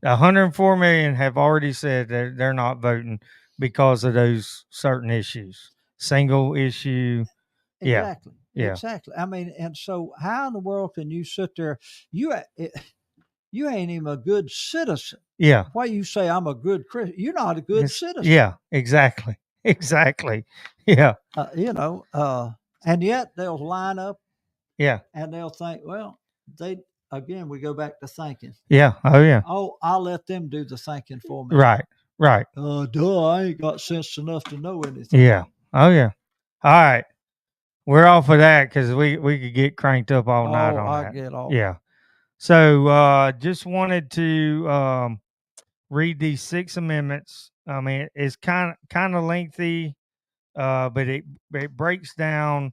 Speaker 1: 104 million have already said that they're not voting because of those certain issues. Single issue. Yeah.
Speaker 2: Exactly.
Speaker 1: Yeah.
Speaker 2: Exactly. I mean, and so how in the world can you sit there? You ain't even a good citizen.
Speaker 1: Yeah.
Speaker 2: Why you say I'm a good Christian? You're not a good citizen.
Speaker 1: Yeah. Exactly. Exactly. Yeah.
Speaker 2: And yet they'll line up.
Speaker 1: Yeah.
Speaker 2: And they'll think, well, again, we go back to thinking.
Speaker 1: Yeah. Oh, yeah.
Speaker 2: Oh, I'll let them do the thinking for me.
Speaker 1: Right. Right.
Speaker 2: Duh, I ain't got sense enough to know anything.
Speaker 1: Yeah. Oh, yeah. All right. We're off of that because we could get cranked up all night on that.
Speaker 2: I get all.
Speaker 1: Yeah. So just wanted to read these 6 amendments. I mean, it's kind of lengthy, but it breaks down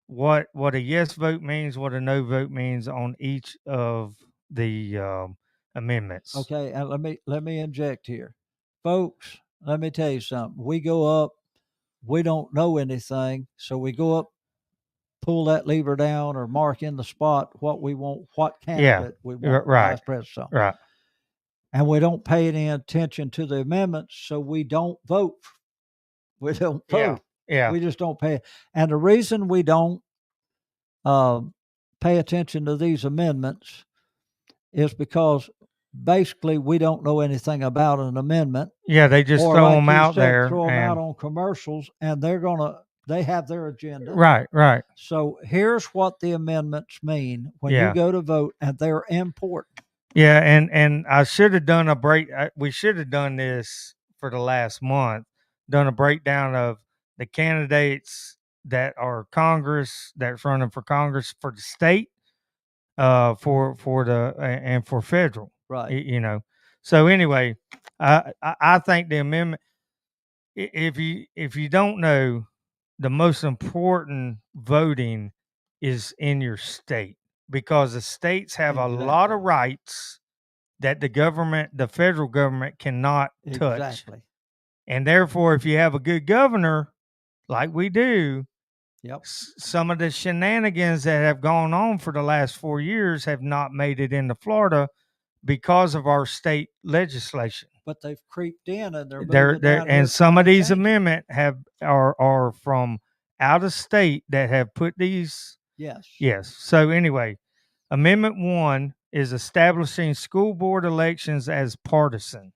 Speaker 1: what a yes vote means, what a no vote means on each of the amendments.
Speaker 2: Okay, and let me inject here, folks. Let me tell you something. We go up, we don't know anything, so we go up, pull that lever down, or mark in the spot what we want, what candidate we want,
Speaker 1: right,
Speaker 2: vice president.
Speaker 1: Right.
Speaker 2: And we don't pay any attention to the amendments, so we don't vote. We don't vote.
Speaker 1: Yeah.
Speaker 2: We just don't pay. And the reason we don't pay attention to these amendments is because basically we don't know anything about an amendment.
Speaker 1: Yeah, they just throw them out there.
Speaker 2: Throw them out on commercials, and they have their agenda.
Speaker 1: Right, right.
Speaker 2: So here's what the amendments mean when you go to vote, and they're important.
Speaker 1: Yeah, and I should have done a break. We should have done this for the last month, done a breakdown of the candidates that are Congress, that's running for Congress for the state, for the and for federal.
Speaker 2: Right.
Speaker 1: So anyway, I think the amendment. If you don't know, the most important voting is in your state, because the states have a lot of rights that the federal government cannot touch.
Speaker 2: Exactly.
Speaker 1: And therefore, if you have a good governor, like we do,
Speaker 2: yep,
Speaker 1: some of the shenanigans that have gone on for the last 4 years have not made it into Florida because of our state legislation.
Speaker 2: But they've creeped in, and they're
Speaker 1: and some of these amendments are from out of state that have put these. Yes. So anyway, Amendment 1 is establishing school board elections as partisan.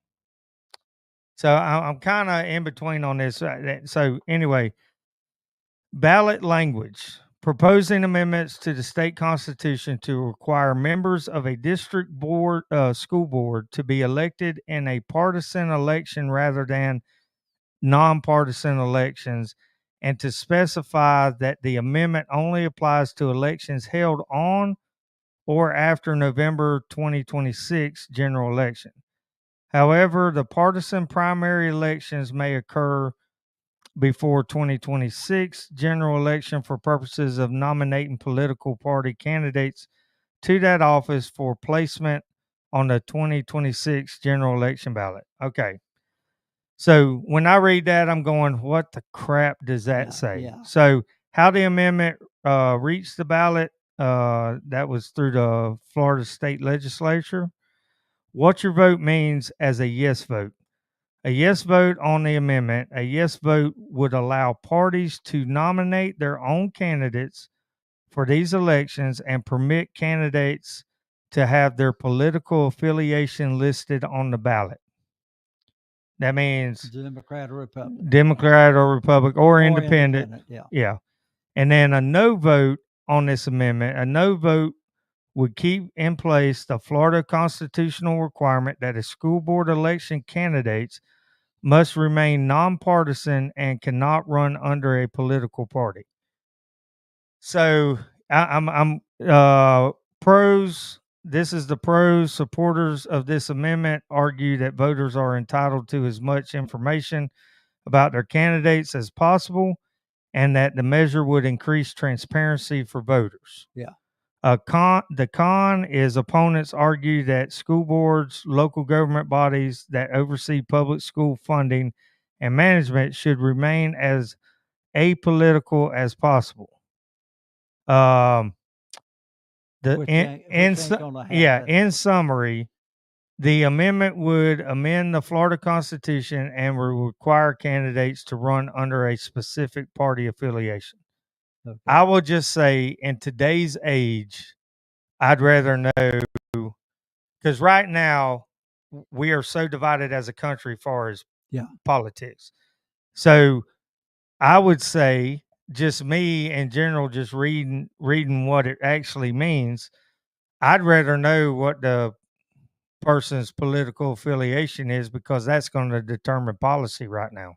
Speaker 1: So I'm kind of in between on this. So anyway, ballot language. Proposing amendments to the state constitution to require members of a district board, school board, to be elected in a partisan election rather than nonpartisan elections, and to specify that the amendment only applies to elections held on or after November 2026 general election. However, the partisan primary elections may occur before 2026 general election for purposes of nominating political party candidates to that office for placement on the 2026 general election ballot. Okay. So when I read that, I'm going, what the crap does that say?
Speaker 2: Yeah.
Speaker 1: So how the amendment reached the ballot, that was through the Florida State Legislature. What your vote means as a yes vote. A yes vote on the amendment, a yes vote would allow parties to nominate their own candidates for these elections and permit candidates to have their political affiliation listed on the ballot. That means
Speaker 2: Democrat or Republican.
Speaker 1: Democrat or Republican or independent.
Speaker 2: Yeah.
Speaker 1: Yeah. And then a no vote on this amendment, a no vote would keep in place the Florida constitutional requirement that a school board election candidates must remain nonpartisan and cannot run under a political party. So I'm pros. This is the pros. Supporters of this amendment argue that voters are entitled to as much information about their candidates as possible, and that the measure would increase transparency for voters.
Speaker 2: Yeah.
Speaker 1: The con is opponents argue that school boards, local government bodies that oversee public school funding and management should remain as apolitical as possible.
Speaker 2: Which ain't gonna happen.
Speaker 1: In summary, the amendment would amend the Florida Constitution and will require candidates to run under a specific party affiliation.
Speaker 2: Okay.
Speaker 1: I will just say, in today's age, I'd rather know, because right now we are so divided as a country as far as politics. So I would say, just me in general, just reading what it actually means, I'd rather know what the person's political affiliation is, because that's going to determine policy right now.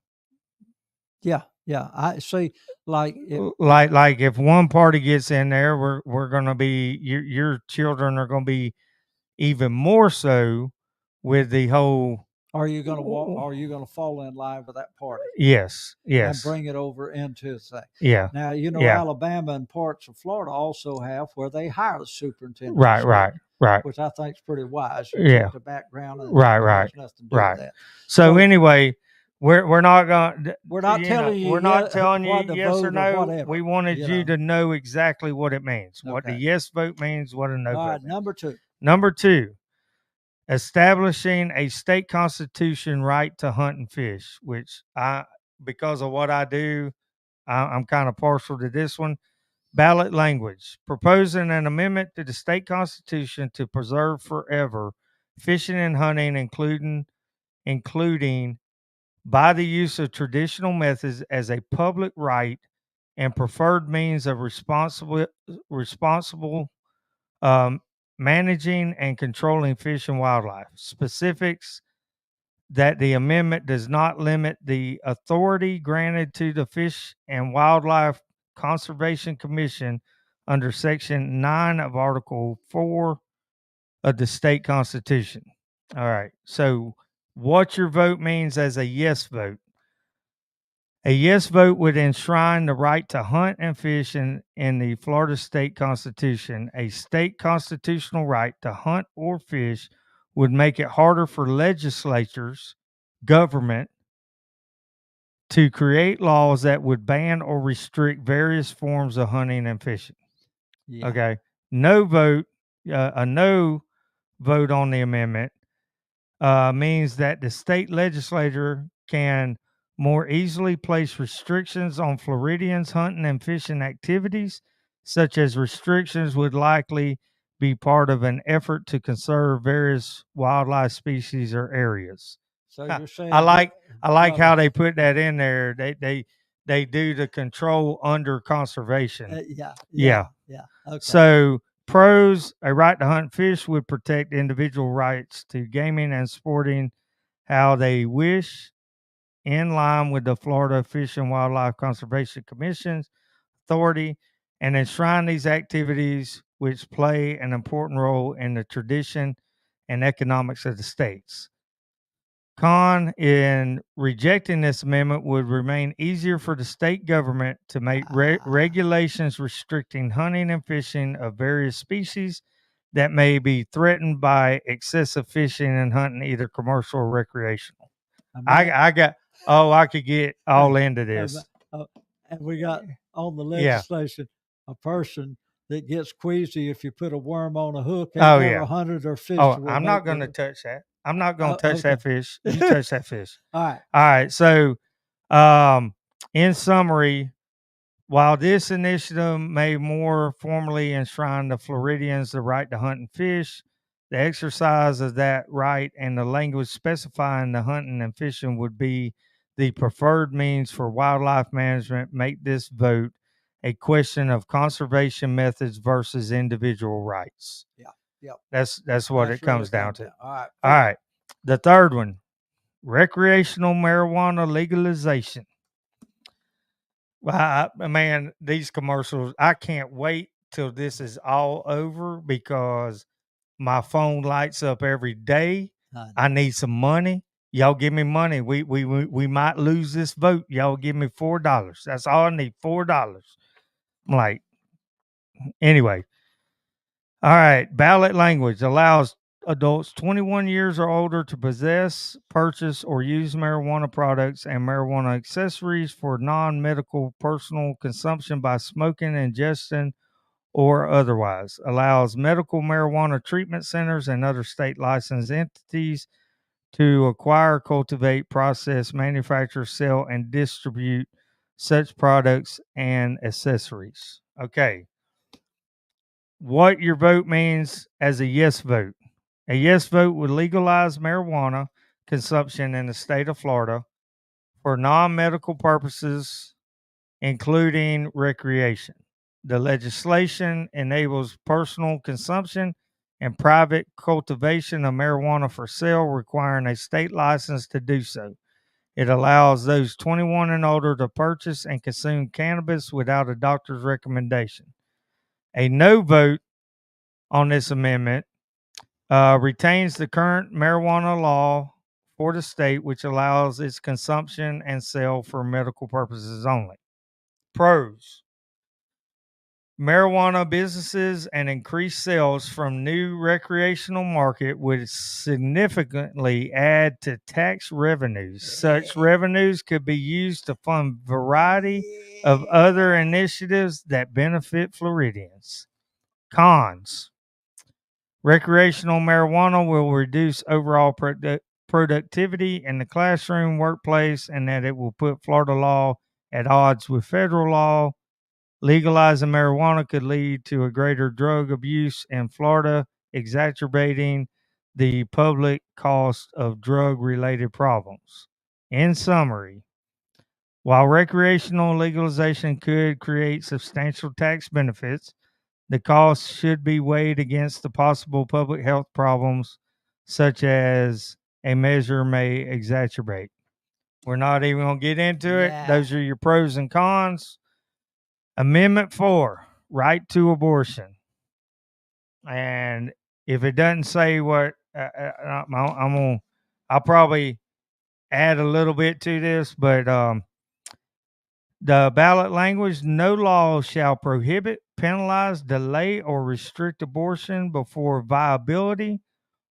Speaker 2: Yeah. I see. Like
Speaker 1: if one party gets in there, we're going to be your children are going to be even more so with the whole.
Speaker 2: Are you going to walk? Are you going to fall in line with that party?
Speaker 1: Yes.
Speaker 2: And bring it over into the thing.
Speaker 1: Yeah.
Speaker 2: Now, Alabama and parts of Florida also have where they hire the superintendent.
Speaker 1: Right.
Speaker 2: Which I think is pretty wise. You take the background and
Speaker 1: right.
Speaker 2: Nothing to do with that.
Speaker 1: So anyway, we're not going.
Speaker 2: We're not telling you.
Speaker 1: We're not telling you yes or no.
Speaker 2: Whatever,
Speaker 1: we wanted you to know exactly what it means. Okay. What the yes vote means. What a no vote means. Number two. Establishing a state constitution right to hunt and fish, which because of what I do, I'm kind of partial to this one. Ballot language, proposing an amendment to the state constitution to preserve forever fishing and hunting, including by the use of traditional methods as a public right and preferred means of responsible managing and controlling fish and wildlife. Specifics that the amendment does not limit the authority granted to the Fish and Wildlife Conservation Commission under Section 9 of Article 4 of the state constitution. All right. So what your vote means as a yes vote. A yes vote would enshrine the right to hunt and fish in the Florida state constitution. A state constitutional right to hunt or fish would make it harder for legislatures, government, to create laws that would ban or restrict various forms of hunting and fishing. Yeah. Okay. No vote, a no vote on the amendment means that the state legislature can more easily place restrictions on Floridians' hunting and fishing activities, such as restrictions would likely be part of an effort to conserve various wildlife species or areas.
Speaker 2: So you're saying
Speaker 1: I like how they put that in there. They do the control under conservation.
Speaker 2: Yeah. Okay.
Speaker 1: So pros, a right to hunt and fish would protect individual rights to gaming and sporting how they wish, in line with the Florida Fish and Wildlife Conservation Commission's authority, and enshrine these activities which play an important role in the tradition and economics of the states. Con, in rejecting this amendment, would remain easier for the state government to make regulations restricting hunting and fishing of various species that may be threatened by excessive fishing and hunting, either commercial or recreational. I could get all into this.
Speaker 2: And we got on the legislation a person that gets queasy if you put a worm on a hook and never hunted or fished.
Speaker 1: I'm not going to touch that. I'm not going to touch that fish. You touch that fish.
Speaker 2: All
Speaker 1: right. So, in summary, while this initiative may more formally enshrine the Floridians the right to hunt and fish, the exercise of that right and the language specifying the hunting and fishing would be the preferred means for wildlife management make this vote a question of conservation methods versus individual rights.
Speaker 2: Yeah. Yep.
Speaker 1: That's what it comes down to.
Speaker 2: All right.
Speaker 1: All right. The third one, recreational marijuana legalization. Well, man, these commercials, I can't wait till this is all over because my phone lights up every day. I need some money. Y'all give me money. We might lose this vote. Y'all give me $4. That's all I need, $4. I'm like, anyway. All right. Ballot language allows adults 21 years or older to possess, purchase, or use marijuana products and marijuana accessories for non-medical personal consumption by smoking, ingestion, or otherwise. Allows medical marijuana treatment centers and other state licensed entities to acquire, cultivate, process, manufacture, sell, and distribute such products and accessories. Okay. What your vote means as a yes vote. A yes vote would legalize marijuana consumption in the state of Florida for non medical purposes, including recreation. The legislation enables personal consumption and private cultivation of marijuana for sale, requiring a state license to do so. It allows those 21 and older to purchase and consume cannabis without a doctor's recommendation. A no vote on this amendment retains the current marijuana law for the state, which allows its consumption and sale for medical purposes only. Pros: marijuana businesses and increased sales from new recreational market would significantly add to tax revenues. Such revenues could be used to fund variety of other initiatives that benefit Floridians. Cons: recreational marijuana will reduce overall productivity in the classroom, workplace, and that it will put Florida law at odds with federal law. Legalizing marijuana could lead to a greater drug abuse in Florida, exacerbating the public cost of drug-related problems. In summary, while recreational legalization could create substantial tax benefits, the costs should be weighed against the possible public health problems, such as a measure may exacerbate. We're not even going to get into it. Those are your pros and cons. Amendment 4, right to abortion. And if it doesn't say what I'll probably add a little bit to this, but the ballot language: no law shall prohibit, penalize, delay, or restrict abortion before viability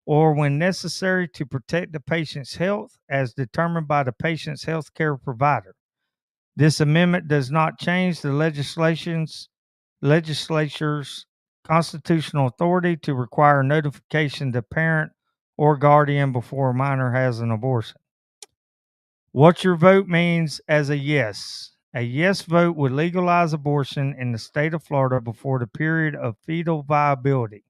Speaker 1: or when necessary to protect the patient's health as determined by the patient's health care provider. This amendment does not change the legislature's constitutional authority to require notification to parent or guardian before a minor has an abortion. What your vote means as a yes. A yes vote would legalize abortion in the state of Florida before the period of fetal viability.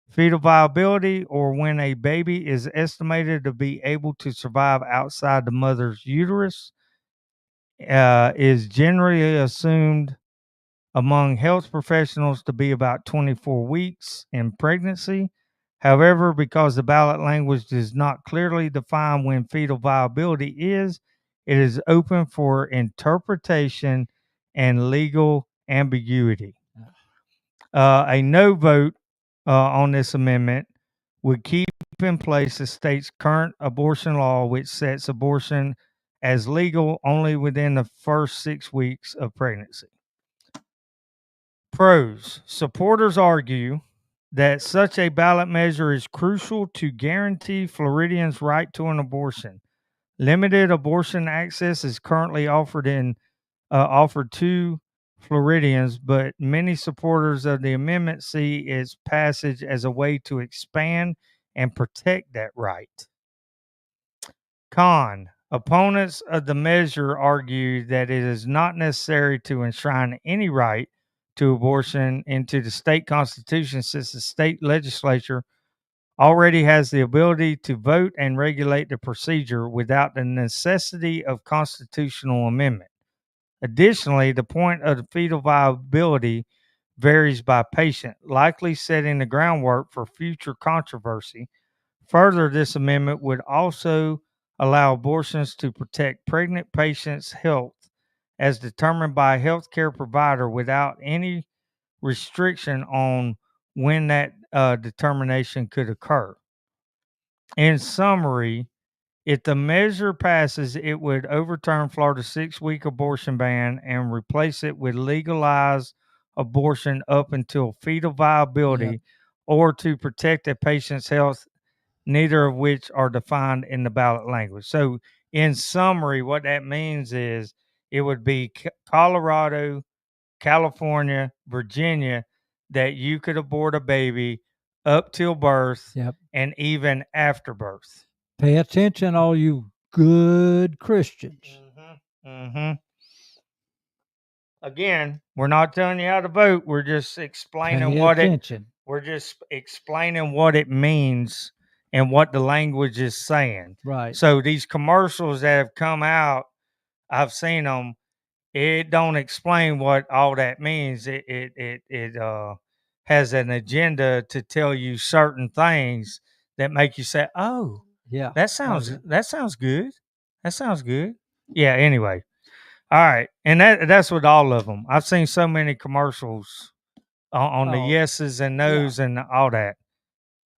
Speaker 1: Fetal viability, or when a baby is estimated to be able to survive outside the mother's uterus, is generally assumed among health professionals to be about 24 weeks in pregnancy. However, because the ballot language does not clearly define when fetal viability is, it is open for interpretation and legal ambiguity. A no vote on this amendment would keep in place the state's current abortion law, which sets abortion as legal only within the first 6 weeks of pregnancy. Pros: supporters argue that such a ballot measure is crucial to guarantee Floridians' right to an abortion. Limited abortion access is currently offered to Floridians, but many supporters of the amendment see its passage as a way to expand and protect that right. Con: opponents of the measure argue that it is not necessary to enshrine any right to abortion into the state constitution, since the state legislature already has the ability to vote and regulate the procedure without the necessity of constitutional amendment. Additionally, the point of the fetal viability varies by patient, likely setting the groundwork for future controversy. Further, this amendment would also allow abortions to protect pregnant patients' health as determined by a healthcare provider without any restriction on when that determination could occur. In summary, if the measure passes, it would overturn Florida's 6-week abortion ban and replace it with legalized abortion up until fetal viability or to protect a patient's health, neither of which are defined in the ballot language. So, in summary, what that means is it would be Colorado, California, Virginia, that you could abort a baby up till birth
Speaker 2: Yep.
Speaker 1: and even after birth.
Speaker 2: Pay attention, all you good Christians.
Speaker 1: Again, we're not telling you how to vote. We're just explaining
Speaker 2: Pay
Speaker 1: what
Speaker 2: attention.
Speaker 1: we're just explaining what it means and what the language is saying.
Speaker 2: Right.
Speaker 1: So these commercials that have come out, I've seen them. It don't explain what all that means. It has an agenda to tell you certain things that make you say, "Oh,
Speaker 2: Yeah.
Speaker 1: that sounds good. That sounds good." Yeah. Anyway, all right, and that's with all of them. I've seen so many commercials on the yeses and nos and all that.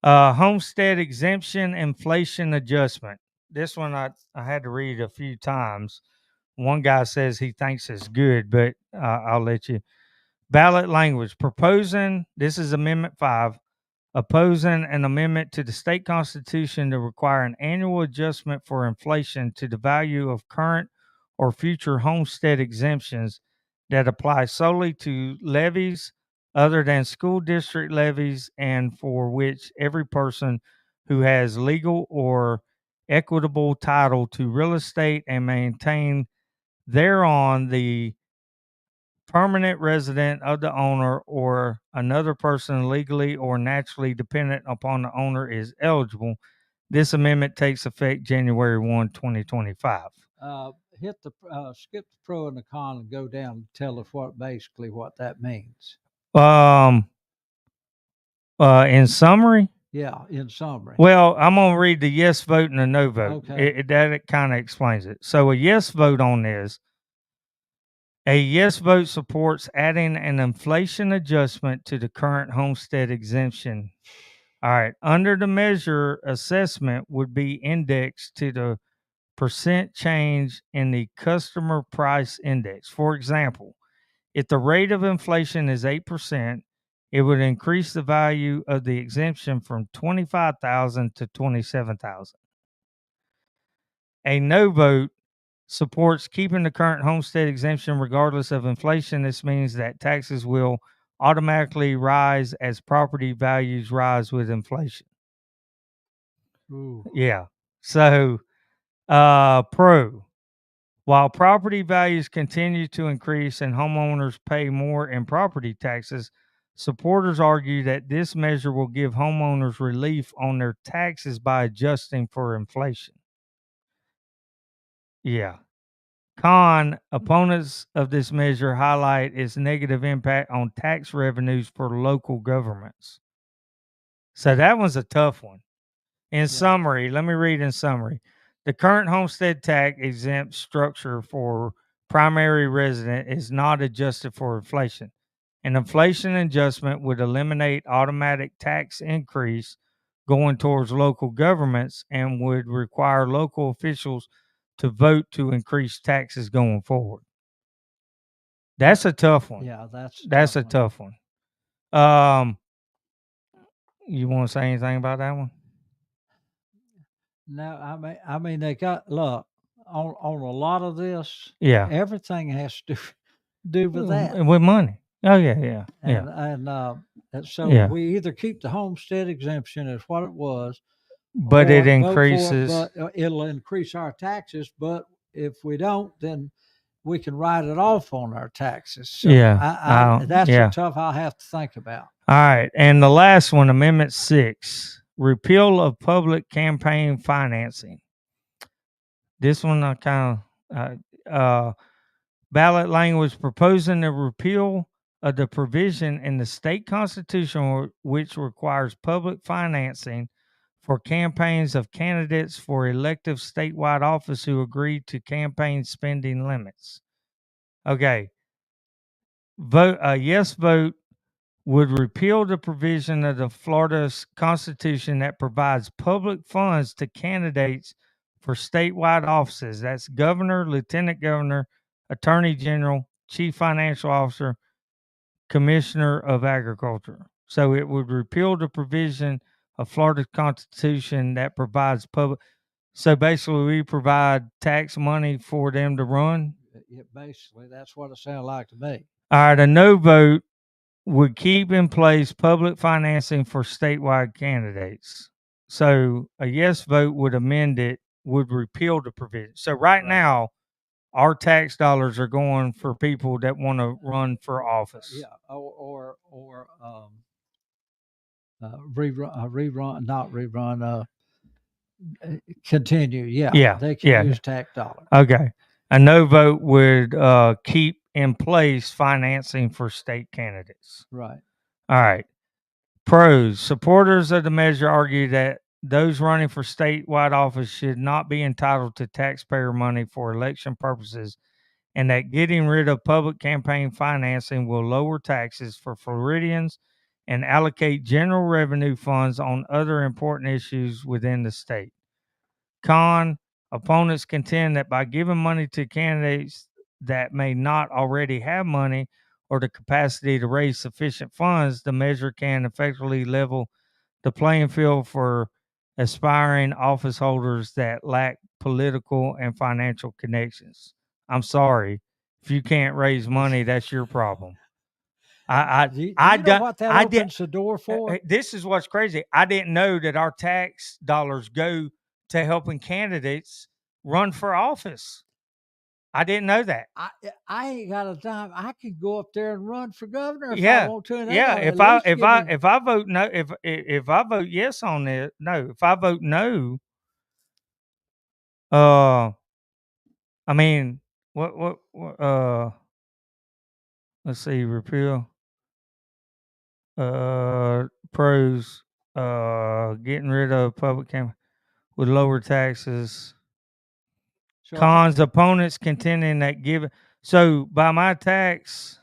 Speaker 1: Homestead exemption inflation adjustment. This one I had to read a few times. One guy says he thinks it's good, but I'll let you. Ballot language proposing. This is Amendment 5. Opposing an amendment to the state constitution to require an annual adjustment for inflation to the value of current or future homestead exemptions that apply solely to levies other than school district levies and for which every person who has legal or equitable title to real estate and maintain thereon the permanent resident of the owner or another person legally or naturally dependent upon the owner is eligible. This amendment takes effect January 1, 2025.
Speaker 2: Skip the pro and the con and go down and tell us what that means.
Speaker 1: In summary?
Speaker 2: Yeah, in summary.
Speaker 1: Well, I'm going to read the yes vote and the no vote.
Speaker 2: Okay.
Speaker 1: That kind of explains it. So a yes vote on this. A yes vote supports adding an inflation adjustment to the current homestead exemption. All right. Under the measure, assessment would be indexed to the percent change in the customer price index. For example, if the rate of inflation is 8%, it would increase the value of the exemption from $25,000 to $27,000. A no vote supports keeping the current homestead exemption regardless of inflation. This means that taxes will automatically rise as property values rise with inflation.
Speaker 2: Ooh.
Speaker 1: Yeah. So, pro. While property values continue to increase and homeowners pay more in property taxes, supporters argue that this measure will give homeowners relief on their taxes by adjusting for inflation. Yeah. Con, opponents of this measure highlight its negative impact on tax revenues for local governments. So that one's a tough one. In summary, let me read in summary. The current homestead tax exempt structure for primary resident is not adjusted for inflation. An inflation adjustment would eliminate automatic tax increase going towards local governments and would require local officials to vote to increase taxes going forward. That's a tough one.
Speaker 2: Yeah,
Speaker 1: that's a tough one. You want to say anything about that one?
Speaker 2: No, I mean they got look on a lot of this.
Speaker 1: Yeah,
Speaker 2: everything has to do with that.
Speaker 1: With money. Oh yeah.
Speaker 2: And so we either keep the homestead exemption as what it was,
Speaker 1: but it increases.
Speaker 2: But it'll increase our taxes. But if we don't, then we can write it off on our taxes. So that's a tough. I'll have to think about.
Speaker 1: All right, and the last one, Amendment 6, repeal of public campaign financing. This one I kind of ballot language proposing the repeal of the provision in the state constitution which requires public financing for campaigns of candidates for elective statewide office who agree to campaign spending limits. Okay. A yes vote would repeal the provision of the Florida Constitution that provides public funds to candidates for statewide offices. That's governor, lieutenant governor, attorney general, chief financial officer, commissioner of agriculture. So it would repeal the provision of Florida Constitution that provides public. So basically, we provide tax money for them to run.
Speaker 2: Yeah, basically, that's what it sounded like to me.
Speaker 1: All right, a no vote would keep in place public financing for statewide candidates. So a yes vote would amend it, would repeal the provision. So right now, our tax dollars are going for people that want to run for office.
Speaker 2: Yeah, continue. Yeah, they can use tax dollars.
Speaker 1: Okay. A no vote would keep in place financing for state candidates.
Speaker 2: Right.
Speaker 1: All right. Pros. Supporters of the measure argue that those running for statewide office should not be entitled to taxpayer money for election purposes, and that getting rid of public campaign financing will lower taxes for Floridians and allocate general revenue funds on other important issues within the state. Con. Opponents contend that by giving money to candidates that may not already have money or the capacity to raise sufficient funds, the measure can effectively level the playing field for aspiring office holders that lack political and financial connections. I'm sorry. If you can't raise money, that's your problem.
Speaker 2: Do you know what that opens the door for?
Speaker 1: This is what's crazy. I didn't know that our tax dollars go to helping candidates run for office. I didn't know that.
Speaker 2: I ain't got a dime. I could go up there and run for governor if
Speaker 1: Yeah.
Speaker 2: I want to.
Speaker 1: Yeah. If I vote no, if I vote yes on it, no. If I vote no, I mean, what let's see, repeal. Pros, getting rid of public campaign with lower taxes.
Speaker 2: So
Speaker 1: Cons, opponents contending that given. So by my tax,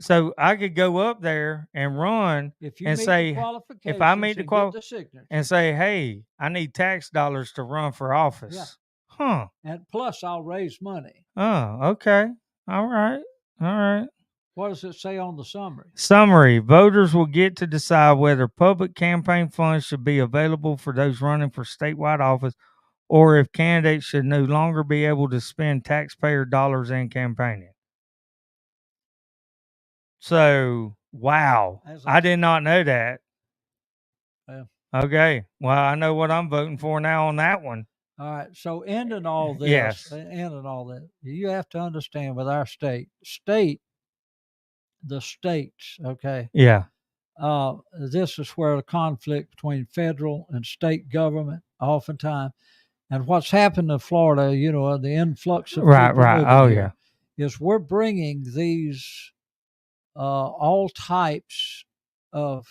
Speaker 1: so I could go up there and run
Speaker 2: if you
Speaker 1: and
Speaker 2: meet
Speaker 1: say,
Speaker 2: the qualifications,
Speaker 1: if I meet the
Speaker 2: the signature,
Speaker 1: and say, hey, I need tax dollars to run for office.
Speaker 2: Yeah.
Speaker 1: Huh.
Speaker 2: and plus I'll raise money.
Speaker 1: Oh, okay. All right. All right.
Speaker 2: What does it say on the summary?
Speaker 1: Summary. Voters will get to decide whether public campaign funds should be available for those running for statewide office or if candidates should no longer be able to spend taxpayer dollars in campaigning. So, wow. I did not know that.
Speaker 2: Yeah.
Speaker 1: Okay. Well, I know what I'm voting for now on that one.
Speaker 2: All right. So ending all this, you have to understand with our the states, okay?
Speaker 1: Yeah.
Speaker 2: This is where the conflict between federal and state government oftentimes, and what's happened to Florida, the influx of people moving here, is we're bringing these all types of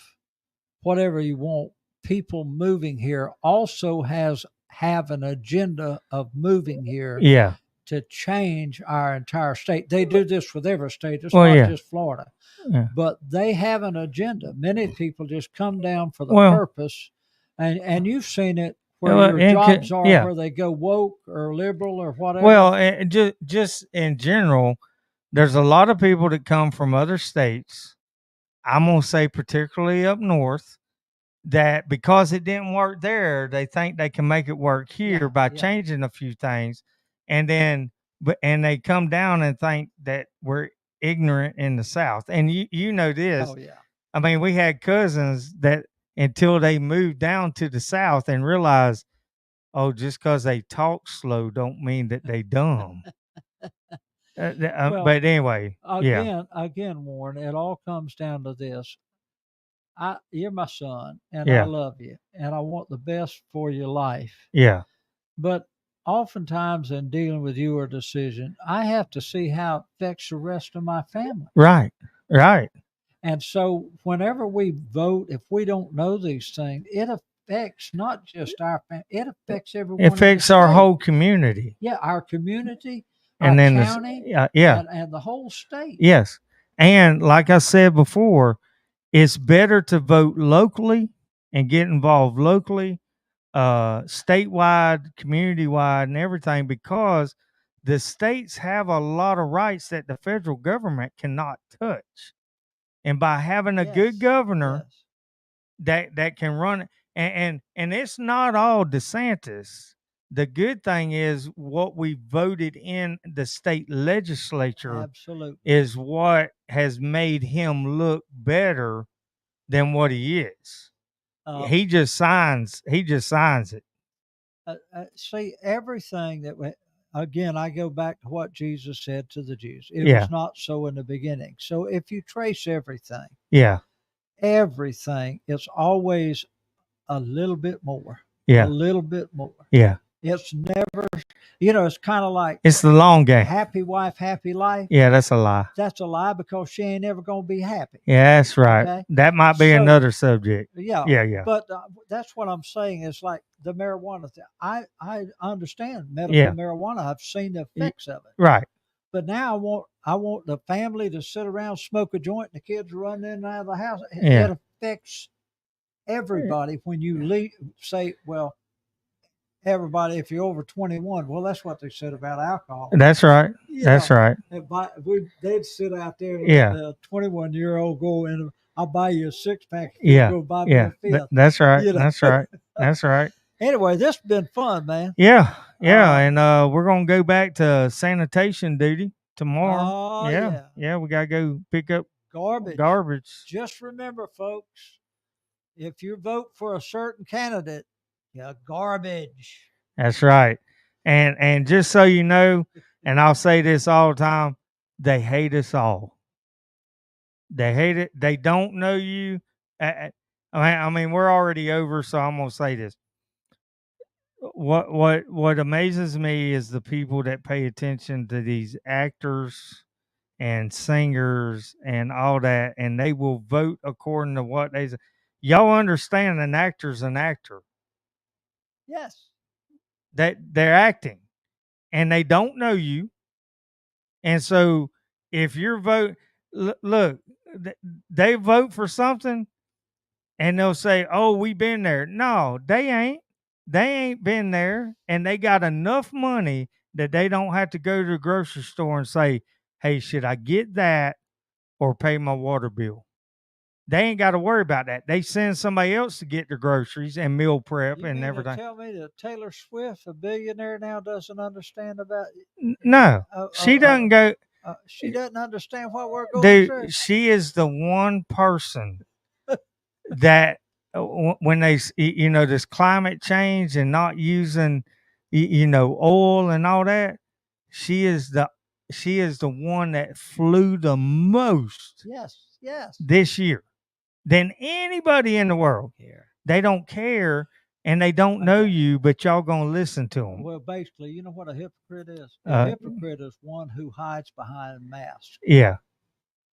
Speaker 2: whatever you want people moving here also have an agenda of moving here to change our entire state. They do this with every state. It's not just Florida.
Speaker 1: Yeah.
Speaker 2: But they have an agenda. Many people just come down for the purpose, and you've seen it where your jobs are, where they go woke or liberal or whatever.
Speaker 1: Well, and just in general, there's a lot of people that come from other states, I'm going to say particularly up north, that because it didn't work there, they think they can make it work here by changing a few things. And then, they come down and think that we're ignorant in the South. And you know this.
Speaker 2: Oh, yeah.
Speaker 1: I mean, we had cousins that until they moved down to the South and realized, oh, just because they talk slow don't mean that they dumb. But anyway,
Speaker 2: again, Warren, it all comes down to this. You're my son, and I love you, and I want the best for your life.
Speaker 1: Yeah.
Speaker 2: But oftentimes in dealing with your decision, I have to see how it affects the rest of my family.
Speaker 1: Right. Right.
Speaker 2: And so whenever we vote, if we don't know these things, it affects not just our family, it affects everyone.
Speaker 1: It affects our whole community.
Speaker 2: Yeah, our community,
Speaker 1: and
Speaker 2: our
Speaker 1: then
Speaker 2: county,
Speaker 1: yeah,
Speaker 2: and the whole state.
Speaker 1: Yes. And like I said before, it's better to vote locally and get involved locally, statewide, community wide, and everything, because the states have a lot of rights that the federal government cannot touch. And by having a good governor that can run it, and it's not all DeSantis. The good thing is what we voted in the state legislature
Speaker 2: Absolutely.
Speaker 1: is what has made him look better than what he is. He just signs it.
Speaker 2: See, everything that again, I go back to what Jesus said to the Jews. It
Speaker 1: Yeah.
Speaker 2: was not so in the beginning. So if you trace everything,
Speaker 1: Yeah.
Speaker 2: everything is always a little bit more.
Speaker 1: Yeah.
Speaker 2: A little bit more.
Speaker 1: Yeah.
Speaker 2: It's never, it's kind of like
Speaker 1: It's the long game.
Speaker 2: Happy wife, happy life.
Speaker 1: Yeah, that's a lie.
Speaker 2: That's a lie because she ain't ever going to be happy.
Speaker 1: Yeah, that's right.
Speaker 2: Okay?
Speaker 1: That might be another subject.
Speaker 2: Yeah.
Speaker 1: Yeah, yeah.
Speaker 2: But that's what I'm saying is like the marijuana thing. I understand medical marijuana. I've seen the effects of it.
Speaker 1: Right.
Speaker 2: But now I want the family to sit around, smoke a joint, and the kids run in and out of the house.
Speaker 1: Yeah.
Speaker 2: It affects everybody when you say, well, everybody, if you're over 21, well, that's what they said about alcohol.
Speaker 1: That's right. That's right.
Speaker 2: They'd sit out there and
Speaker 1: Yeah.
Speaker 2: a 21-year-old go and I'll buy you a 6-pack.
Speaker 1: Yeah.
Speaker 2: Go buy me a fifth.
Speaker 1: That's right. That's right. That's right.
Speaker 2: Anyway, this has been fun, man.
Speaker 1: Yeah. Yeah. And we're going to go back to sanitation duty tomorrow.
Speaker 2: Oh,
Speaker 1: yeah. Yeah. We got to go pick up garbage.
Speaker 2: Just remember, folks, if you vote for a certain candidate, you're garbage.
Speaker 1: That's right. And just so you know, and I'll say this all the time, they hate us all. They hate it. They don't know you. I mean, we're already over, so I'm gonna say this. What amazes me is the people that pay attention to these actors and singers and all that, and they will vote according to what they. Y'all understand an actor's an actor.
Speaker 2: Yes.
Speaker 1: That they're acting, and they don't know you, and so if you're look, they vote for something, and they'll say, "Oh, we been there." No, they ain't. They ain't been there, and they got enough money that they don't have to go to the grocery store and say, "Hey, should I get that or pay my water bill?" They ain't got to worry about that. They send somebody else to get the groceries and meal prep and everything.
Speaker 2: Tell me that Taylor Swift, a billionaire now, doesn't understand about
Speaker 1: No, she doesn't go.
Speaker 2: She doesn't understand what we're going through.
Speaker 1: Dude, she is the one person that when they, this climate change and not using, oil and all that, she is the one that flew the most.
Speaker 2: Yes.
Speaker 1: This year than anybody in the world. They don't care and they don't know you, but y'all gonna listen to them.
Speaker 2: Well, basically, you know what a hypocrite is? A hypocrite is one who hides behind a mask.
Speaker 1: Yeah.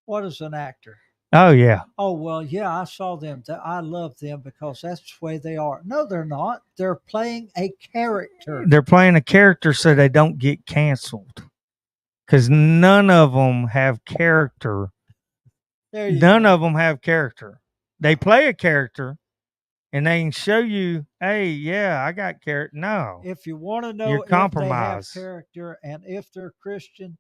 Speaker 2: What is an actor?
Speaker 1: Oh, yeah.
Speaker 2: Oh, well, yeah, I saw them. I love them because that's the way they are. No, they're not. They're playing a character.
Speaker 1: They're playing a character so they don't get canceled. Because none of them have character. None of them have character. They play a character and they can show you, hey, yeah, I got character. No.
Speaker 2: If you want to know if they have character and if they're Christian,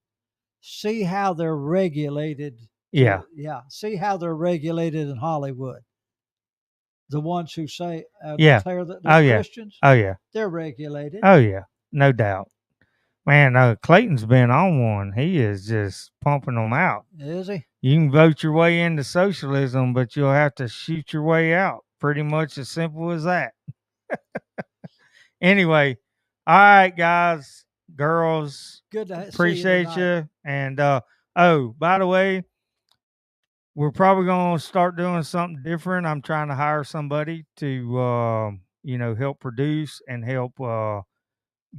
Speaker 2: see how they're regulated.
Speaker 1: Yeah.
Speaker 2: See how they're regulated in Hollywood. The ones who say, declare that they're Christians.
Speaker 1: Oh, yeah.
Speaker 2: They're regulated.
Speaker 1: Oh, yeah. No doubt. Man, Clayton's been on one. He is just pumping them out.
Speaker 2: Is he?
Speaker 1: You can vote your way into socialism, but you'll have to shoot your way out. Pretty much as simple as that. Anyway, all right, guys, girls.
Speaker 2: Good to
Speaker 1: appreciate
Speaker 2: see you.
Speaker 1: And by the way, we're probably going to start doing something different. I'm trying to hire somebody to help produce and help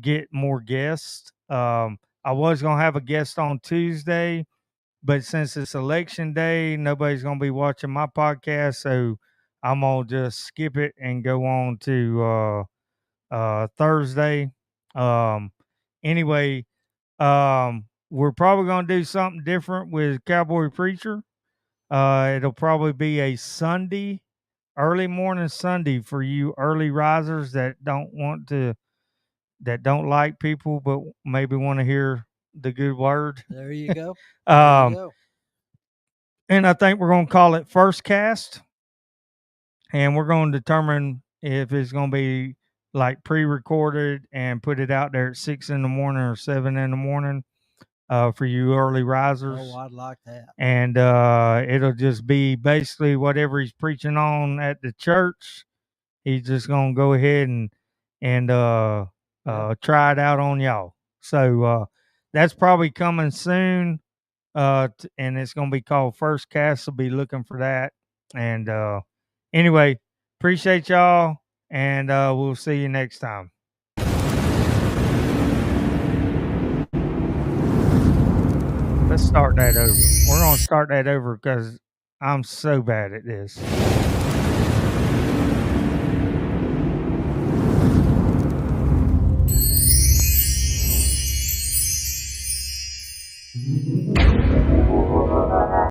Speaker 1: get more guests. I was gonna have a guest on Tuesday, but since it's election day, nobody's gonna be watching my podcast, so I'm gonna just skip it and go on to Thursday. Um, anyway, we're probably gonna do something different with Cowboy Preacher. It'll probably be a Sunday, early morning Sunday for you early risers that don't like people, but maybe want to hear the good word.
Speaker 2: There you go. There you
Speaker 1: Um,
Speaker 2: go.
Speaker 1: and I think we're going to call it First Cast, and we're going to determine if it's going to be like pre-recorded and put it out there at 6 in the morning or 7 in the morning for you early risers.
Speaker 2: Oh, I'd like that.
Speaker 1: And it'll just be basically whatever he's preaching on at the church. He's just gonna go ahead and try it out on y'all. So that's probably coming soon. And it's gonna be called First Cast. So be looking for that. And anyway, appreciate y'all, and we'll see you next time. Let's start that over. We're gonna start that over because I'm so bad at this.